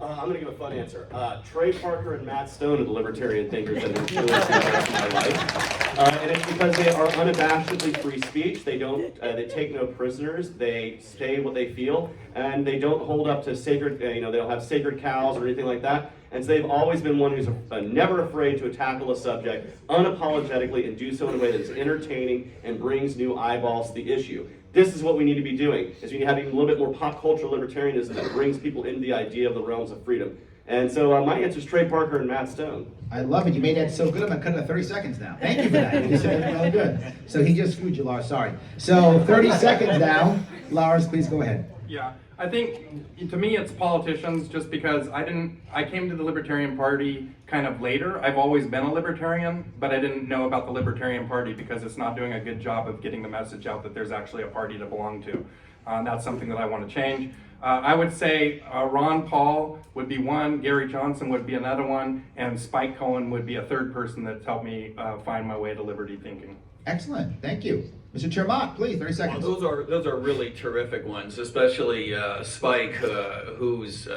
I'm going to give a fun answer. Trey Parker and Matt Stone are the libertarian thinkers that have influenced the rest of my life. And it's because they are unabashedly free speech. They don't, they take no prisoners. They say what they feel, and they don't hold up to sacred, they don't have sacred cows or anything like that. And so they've always been one who's never afraid to tackle a subject unapologetically and do so in a way that is entertaining and brings new eyeballs to the issue. This is what we need to be doing, is we need to have a little bit more pop culture libertarianism that brings people into the idea of the realms of freedom. And so my answer is Trey Parker and Matt Stone. I love it. You made that so good. I'm going to cut it to 30 seckons now. Thank you for that. You said it really good. So he just screwed you, Lars. Sorry. So 30 seconds now. Lars, please go ahead. Yeah, I think to me it's politicians, just because I came to the Libertarian Party kind of later. I've always been a libertarian, but I didn't know about the Libertarian Party because it's not doing a good job of getting the message out that there's actually a party to belong to. That's something that I want to change. I would say Ron Paul would be one, Gary Johnson would be another one, and Spike Cohen would be a third person that's helped me find my way to liberty thinking. Excellent. Thank you. Mr. Chermont, please, 30 seconds. Well, those are really terrific ones, especially Spike, who's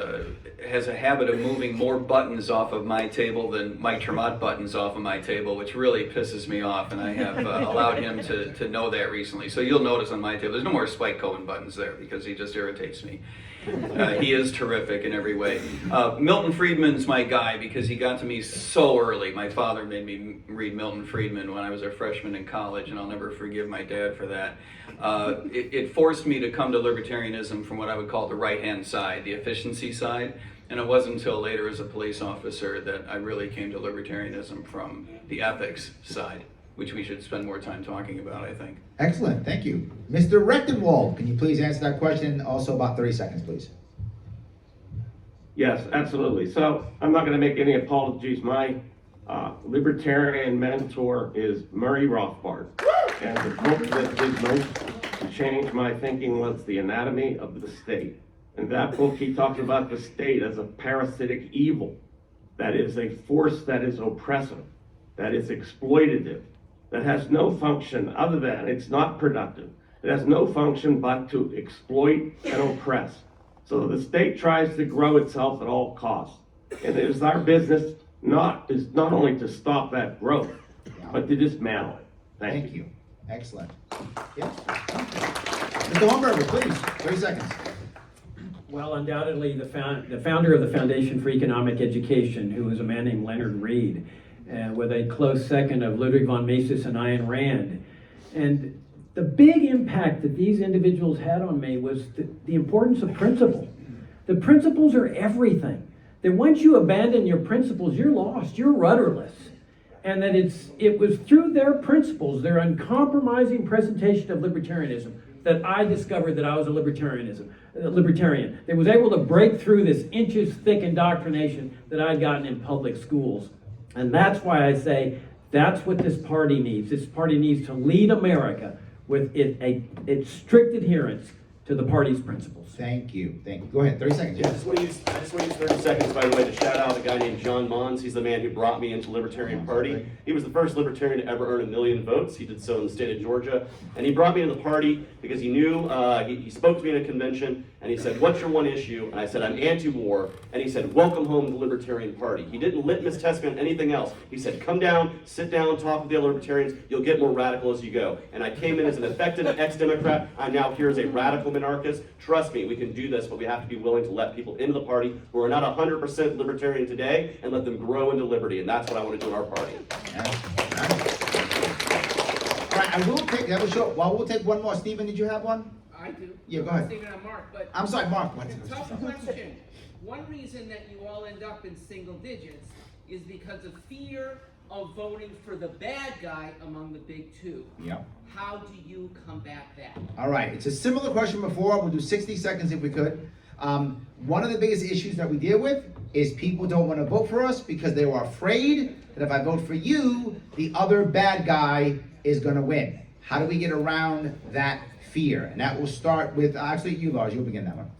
has a habit of moving more buttons off of my table than Mike Tremont buttons off of my table, which really pisses me off, and I have allowed him to know that recently. So you'll notice on my table, there's no more Spike Cohen buttons there because he just irritates me. He is terrific in every way. Milton Friedman's my guy because he got to me so early. My father made me read Milton Friedman when I was a freshman in college, and I'll never forgive my dad for that. It forced me to come to libertarianism from what I would call the right-hand side, the efficiency side, and it wasn't until later as a police officer that I really came to libertarianism from the ethics side, which we should spend more time talking about, I think. Excellent. Thank you. Mr. Rechtenwald, can you please answer that question? Also about 30 seconds, please. Yes, absolutely. So I'm not going to make any apologies. My libertarian mentor is Murray Rothbard. And the book that did most to change my thinking was The Anatomy of the State. In that book, he talks about the state as a parasitic evil, that is a force that is oppressive, that is exploitative, that has no function other than it's not productive. It has no function but to exploit and oppress. So the state tries to grow itself at all costs. And it is our business not only to stop that growth, but to dismantle it. Thank you. Excellent. Yes. Mr. Hornberger, please, 30 seconds. Well, undoubtedly, the founder of the Foundation for Economic Education, who was a man named Leonard Read, with a close second of Ludwig von Mises and Ayn Rand. And the big impact that these individuals had on me was the importance of principle. The principles are everything. That once you abandon your principles, you're lost, you're rudderless. And that it was through their principles, their uncompromising presentation of libertarianism, that I discovered that I was a libertarian. That was able to break through this inches thick indoctrination that I'd gotten in public schools. And that's why I say that's what this party needs. This party needs to lead America with its strict adherence to the party's principles. Thank you. Thank you. Go ahead, 30 seconds. I just want to use 30 seconds, by the way, to shout out a guy named John Mons. He's the man who brought me into the Libertarian Party. He was the first Libertarian to ever earn 1 million votes. He did so in the state of Georgia. And he brought me into the party because he knew, he spoke to me in a convention, and he said, "What's your one issue?" And I said, "I'm anti-war." And he said, "Welcome home to the Libertarian Party." He didn't litmus test me on anything else. He said, "Come down, sit down, talk with the other libertarians. You'll get more radical as you go." And I came in as an effective ex-Democrat. I'm now here as a radical minarchist. Trust me, we can do this, but we have to be willing to let people into the party who are not 100% libertarian today and let them grow into liberty. And that's what I want to do in our party. All right, I will take, that was short. Well, we'll take one more. Stephen, did you have one? I do. Yeah, go ahead. Stephen and Mark, but I'm sorry, Mark. What? it's a tough question. One reason that you all end up in single digits is because of fear of voting for the bad guy among the big two. Yep. How do you combat that? All right, it's a similar question before. We'll do 60 seconds if we could. One of the biggest issues that we deal with is people don't want to vote for us because they are afraid that if I vote for you, the other bad guy is going to win. How do we get around that fear? And that will start with, actually you, Lars, you'll begin that one.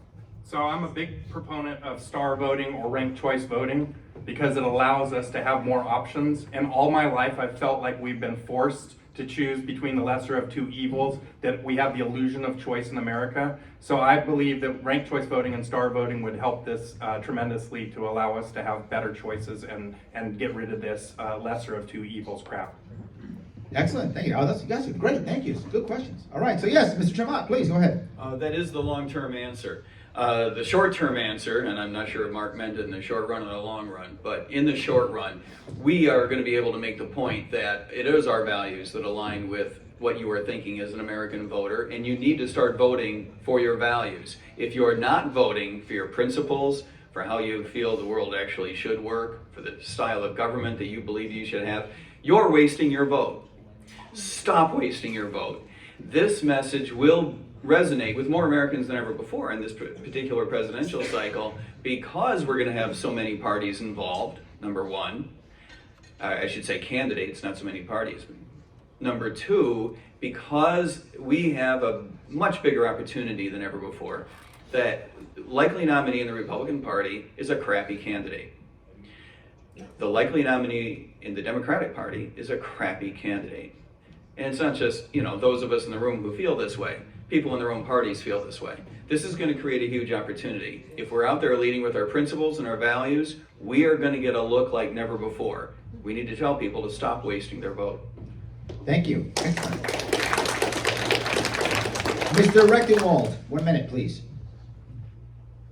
So I'm a big proponent of star voting or ranked choice voting because it allows us to have more options. And all my life I've felt like we've been forced to choose between the lesser of two evils, that we have the illusion of choice in America. So I believe that ranked choice voting and star voting would help this tremendously to allow us to have better choices and get rid of this lesser of two evils crap. Excellent, thank you. Oh, you guys are great, thank you. Good questions. All right, so yes, Mr. Tremont, please go ahead. That is the long-term answer. The short-term answer, and I'm not sure if Mark meant it in the short run or the long run, but in the short run, we are going to be able to make the point that it is our values that align with what you are thinking as an American voter, and you need to start voting for your values. If you are not voting for your principles, for how you feel the world actually should work, for the style of government that you believe you should have, you're wasting your vote. Stop wasting your vote. This message will resonate with more Americans than ever before in this particular presidential cycle because we're going to have so many parties involved, number one. I should say candidates, not so many parties. Number two, because we have a much bigger opportunity than ever before, that likely nominee in the Republican Party is a crappy candidate. The likely nominee in the Democratic Party is a crappy candidate. And it's not just, those of us in the room who feel this way. People in their own parties feel this way. This is going to create a huge opportunity. If we're out there leading with our principles and our values, we are going to get a look like never before. We need to tell people to stop wasting their vote. Thank you. Excellent. Mr. Rechtenwald, 1 minute, please.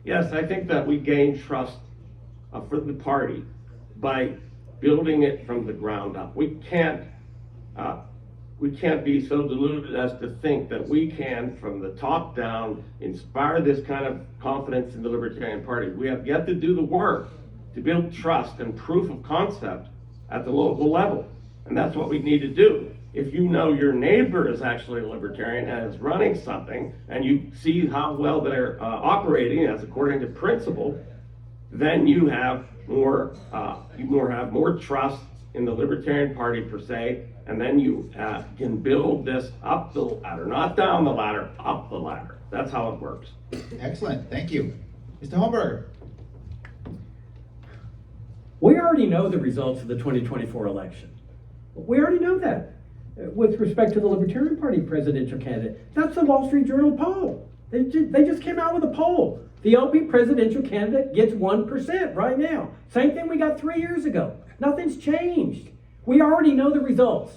Yes, I think that we gain trust for the party by building it from the ground up. We can't be so deluded as to think that we can, from the top down, inspire this kind of confidence in the Libertarian Party. We have yet to do the work to build trust and proof of concept at the local level. And that's what we need to do. If you know your neighbor is actually a Libertarian and is running something, and you see how well they're operating as according to principle, then you have more trust in the Libertarian Party per se, and then you can build this up the ladder, not down the ladder, up the ladder. That's how it works. Excellent, thank you. Mr. Hornberger. We already know the results of the 2024 election. We already know that. With respect to the Libertarian Party presidential candidate, that's the Wall Street Journal poll. They just came out with a poll. The LP presidential candidate gets 1% right now. Same thing we got 3 years ago. Nothing's changed. We already know the results.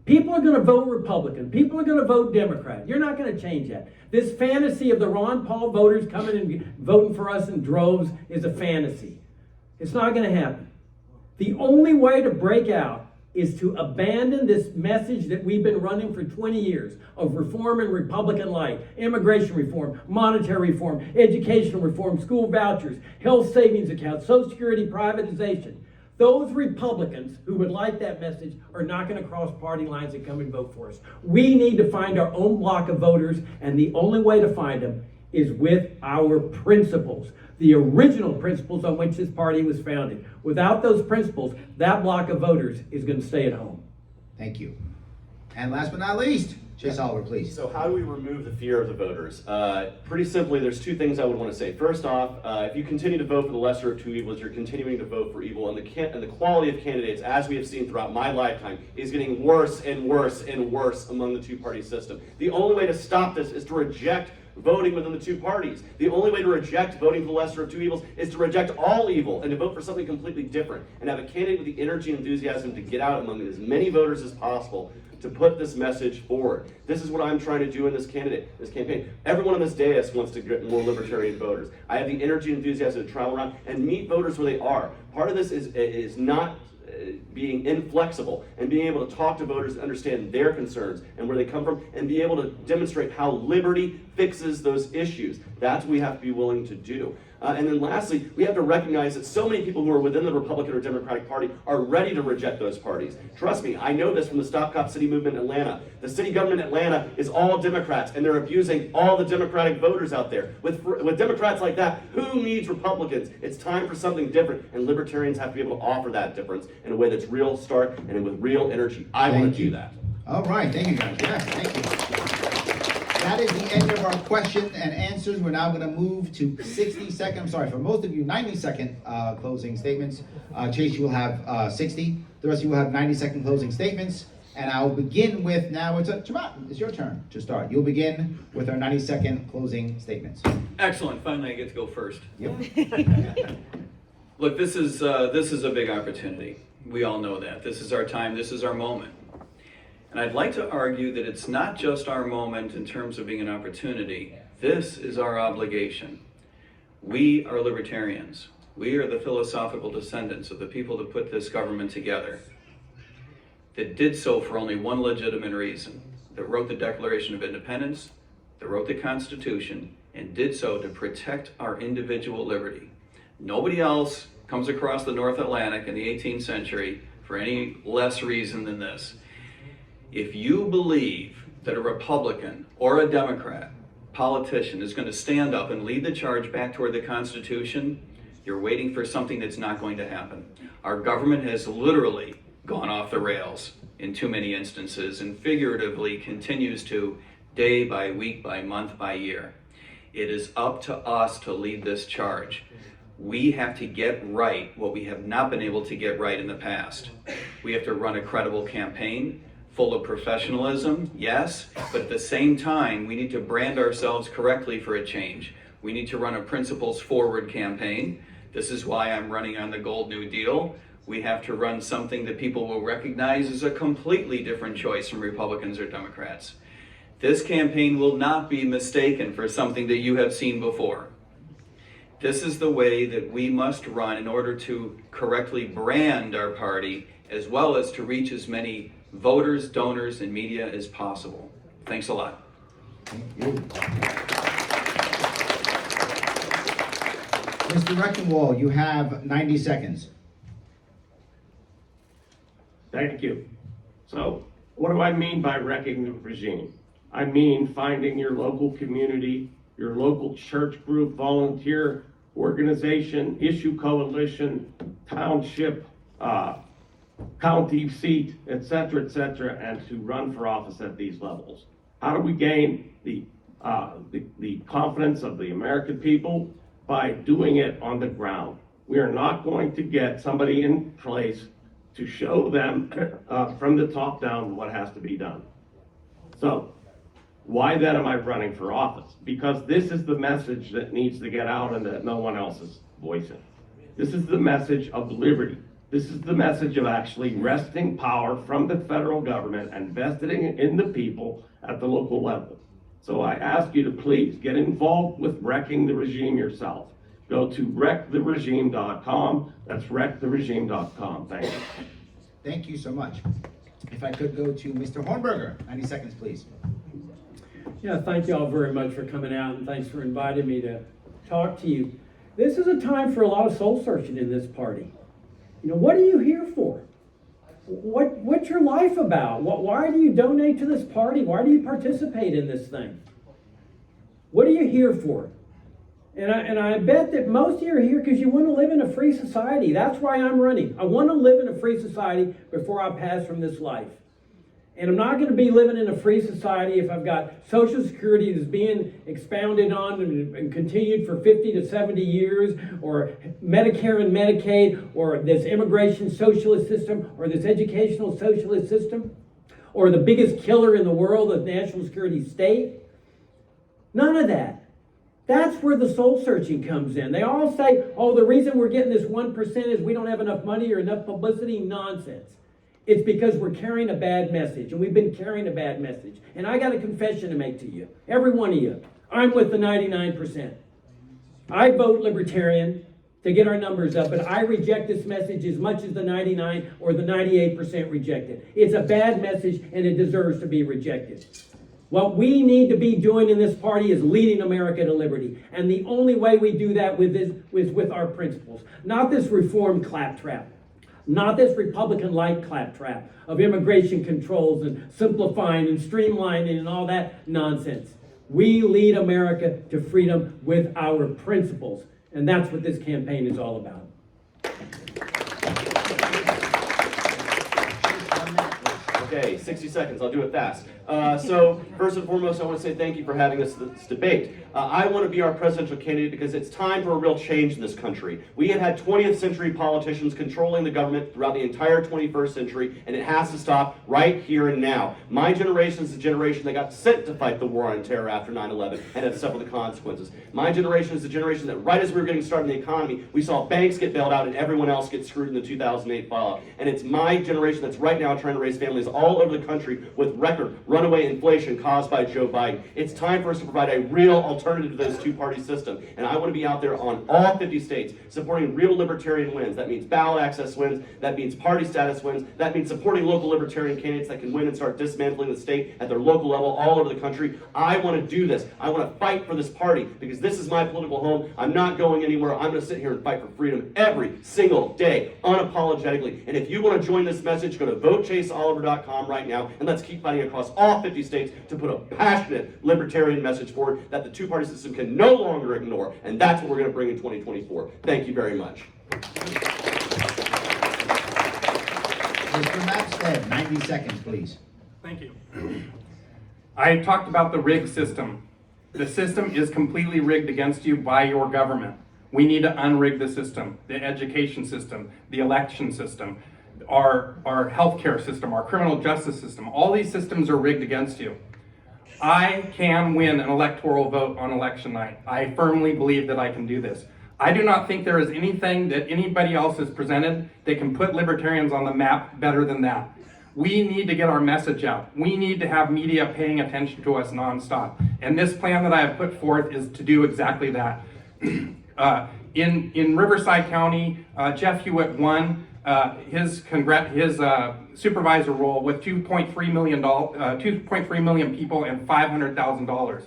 People are going to vote Republican. People are going to vote Democrat. You're not going to change that. This fantasy of the Ron Paul voters coming and voting for us in droves is a fantasy. It's not going to happen. The only way to break out is to abandon this message that we've been running for 20 years of reform and Republican light, immigration reform, monetary reform, educational reform, school vouchers, health savings accounts, Social Security privatization. Those Republicans who would like that message are not going to cross party lines and come and vote for us. We need to find our own block of voters, and the only way to find them is with our principles, the original principles on which this party was founded. Without those principles, that block of voters is going to stay at home. Thank you. And last but not least, Chase Oliver, please. So how do we remove the fear of the voters? Pretty simply, there's two things I would want to say. First off, if you continue to vote for the lesser of two evils, you're continuing to vote for evil, and the quality of candidates, as we have seen throughout my lifetime, is getting worse and worse and worse among the two-party system. The only way to stop this is to reject voting within the two parties. The only way to reject voting for the lesser of two evils is to reject all evil and to vote for something completely different and have a candidate with the energy and enthusiasm to get out among as many voters as possible to put this message forward. This is what I'm trying to do in this campaign. Everyone on this dais wants to get more libertarian voters. I have the energy and enthusiasm to travel around and meet voters where they are. Part of this is not being inflexible and being able to talk to voters and understand their concerns and where they come from and be able to demonstrate how liberty fixes those issues. That's what we have to be willing to do. And then lastly, we have to recognize that so many people who are within the Republican or Democratic Party are ready to reject those parties. Trust me, I know this from the Stop Cop City movement in Atlanta. The city government in Atlanta is all Democrats, and they're abusing all the Democratic voters out there. With Democrats like that, who needs Republicans? It's time for something different, and libertarians have to be able to offer that difference in a way that's real, stark, and with real energy. I want to do that. All right, thank you guys. Yes, thank you. That is the end of our question and answers. We're now going to move to 60-second, I'm sorry, for most of you, 90-second closing statements. Chase, you will have 60. The rest of you will have 90-second closing statements. And I'll begin with, now it's your turn to start. You'll begin with our 90-second closing statements. Excellent. Finally, I get to go first. Yep. Look, this is a big opportunity. We all know that. This is our time. This is our moment. And I'd like to argue that it's not just our moment in terms of being an opportunity. This is our obligation. We are libertarians. We are the philosophical descendants of the people that put this government together, that did so for only one legitimate reason, that wrote the Declaration of Independence, that wrote the Constitution, and did so to protect our individual liberty. Nobody else comes across the North Atlantic in the 18th century for any less reason than this. If you believe that a Republican or a Democrat politician is going to stand up and lead the charge back toward the Constitution, you're waiting for something that's not going to happen. Our government has literally gone off the rails in too many instances, and figuratively continues to, day by week, by month, by year. It is up to us to lead this charge. We have to get right what we have not been able to get right in the past. We have to run a credible campaign, full of professionalism, yes, but at the same time, we need to brand ourselves correctly for a change. We need to run a principles-forward campaign. This is why I'm running on the Gold New Deal. We have to run something that people will recognize as a completely different choice from Republicans or Democrats. This campaign will not be mistaken for something that you have seen before. This is the way that we must run in order to correctly brand our party, as well as to reach as many voters, donors, and media as possible. Thanks a lot. Thank you. Mr. Rectenwald, you have 90 seconds. Thank you. So, what do I mean by wrecking the regime? I mean finding your local community, your local church group, volunteer organization, issue coalition, township, county seat, etc., and to run for office at these levels. How do we gain the confidence of the American people? By doing it on the ground. We are not going to get somebody in place to show them from the top down what has to be done. So, why then am I running for office? Because this is the message that needs to get out and that no one else is voicing. This is the message of liberty. This is the message of actually wresting power from the federal government and vesting it in the people at the local level. So I ask you to please get involved with wrecking the regime yourself. Go to wrecktheregime.com. That's wrecktheregime.com. Thank you. Thank you so much. If I could go to Mr. Hornberger, 90 seconds, please. Yeah, thank you all very much for coming out, and thanks for inviting me to talk to you. This is a time for a lot of soul searching in this party. You know, what are you here for? What's your life about? Why do you donate to this party? Why do you participate in this thing? What are you here for? And I bet that most of you are here because you want to live in a free society. That's why I'm running. I want to live in a free society before I pass from this life. And I'm not going to be living in a free society if I've got Social Security that's being expounded on and continued for 50 to 70 years, or Medicare and Medicaid, or this immigration socialist system, or this educational socialist system, or the biggest killer in the world, the national security state. None of that. That's where the soul searching comes in. They all say, oh, the reason we're getting this 1% is we don't have enough money or enough publicity. Nonsense. It's because we're carrying a bad message, and we've been carrying a bad message. And I got a confession to make to you, every one of you. I'm with the 99%. I vote Libertarian to get our numbers up, but I reject this message as much as the 99 or the 98% reject it. It's a bad message, and it deserves to be rejected. What we need to be doing in this party is leading America to liberty. And the only way we do that is with our principles. Not this reform claptrap. Not this Republican-like claptrap of immigration controls and simplifying and streamlining and all that nonsense. We lead America to freedom with our principles. And that's what this campaign is all about. Okay, 60 seconds, I'll do it fast. So first and foremost, I want to say thank you for having this debate. I want to be our presidential candidate because it's time for a real change in this country. We have had 20th century politicians controlling the government throughout the entire 21st century, and it has to stop right here and now. My generation is the generation that got sent to fight the war on terror after 9/11 and had to suffer the consequences. My generation is the generation that right as we were getting started in the economy, we saw banks get bailed out and everyone else get screwed in the 2008 fallout. And it's my generation that's right now trying to raise families all over the country with record runaway inflation caused by Joe Biden. It's time for us to provide a real alternative to this two-party system. And I want to be out there on all 50 states supporting real libertarian wins. That means ballot access wins. That means party status wins. That means supporting local libertarian candidates that can win and start dismantling the state at their local level all over the country. I want to do this. I want to fight for this party because this is my political home. I'm not going anywhere. I'm going to sit here and fight for freedom every single day, unapologetically. And if you want to join this message, go to votechaseoliver.com right now, and let's keep fighting across all 50 states to put a passionate libertarian message forward that the two-party system can no longer ignore, and that's what we're going to bring in 2024. Thank you very much. Mr. Mapstead, 90 seconds, please. Thank you. I talked about the rigged system. The system is completely rigged against you by your government. We need to unrig the system, the education system, the election system, our healthcare system, our criminal justice system. All these systems are rigged against you. I can win an electoral vote on election night. I firmly believe that I can do this. I do not think there is anything that anybody else has presented that can put libertarians on the map better than that. We need to get our message out. We need to have media paying attention to us nonstop. And this plan that I have put forth is to do exactly that. In Riverside County, Jeff Hewitt won his supervisor role with 2.3 million people and $500,000.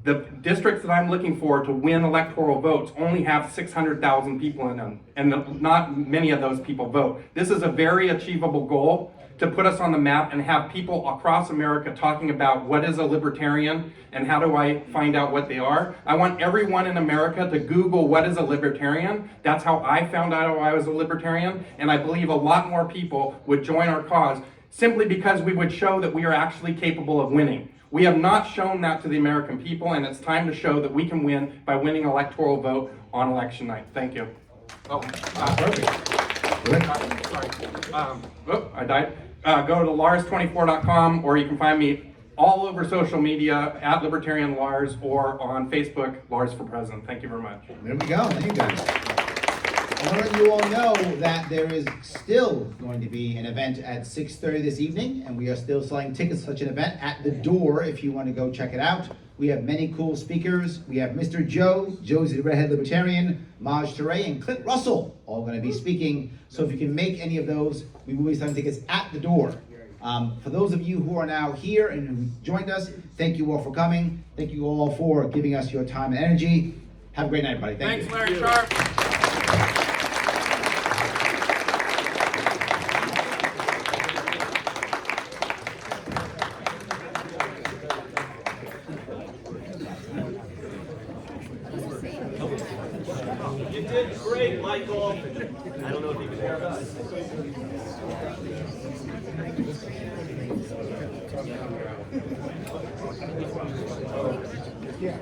The districts that I'm looking for to win electoral votes only have 600,000 people in them, and not many of those people vote. This is a very achievable goal to put us on the map and have people across America talking about what is a libertarian and how do I find out what they are. I want everyone in America to Google what is a libertarian. That's how I found out I was a libertarian, and I believe a lot more people would join our cause simply because we would show that we are actually capable of winning. We have not shown that to the American people, and it's time to show that we can win by winning an electoral vote on election night. Thank you. Perfect. I died. Go to lars24.com, or you can find me all over social media at Libertarian Lars, or on Facebook, Lars for President. Thank you very much. There we go. Thank you guys. I want to let you all know that there is still going to be an event at 6:30 this evening, and we are still selling tickets to such an event at the door if you want to go check it out. We have many cool speakers. We have Mr. Joe's the Redhead Libertarian, Maj Touré, and Clint Russell all going to be speaking. So if you can make any of those, we will be selling tickets at the door. For those of you who are now here and who joined us, thank you all for coming. Thank you all for giving us your time and energy. Have a great night, everybody. Thank you. Thanks, Larry Sharp. You did great, Michael. I don't know if you can hear us. Yeah.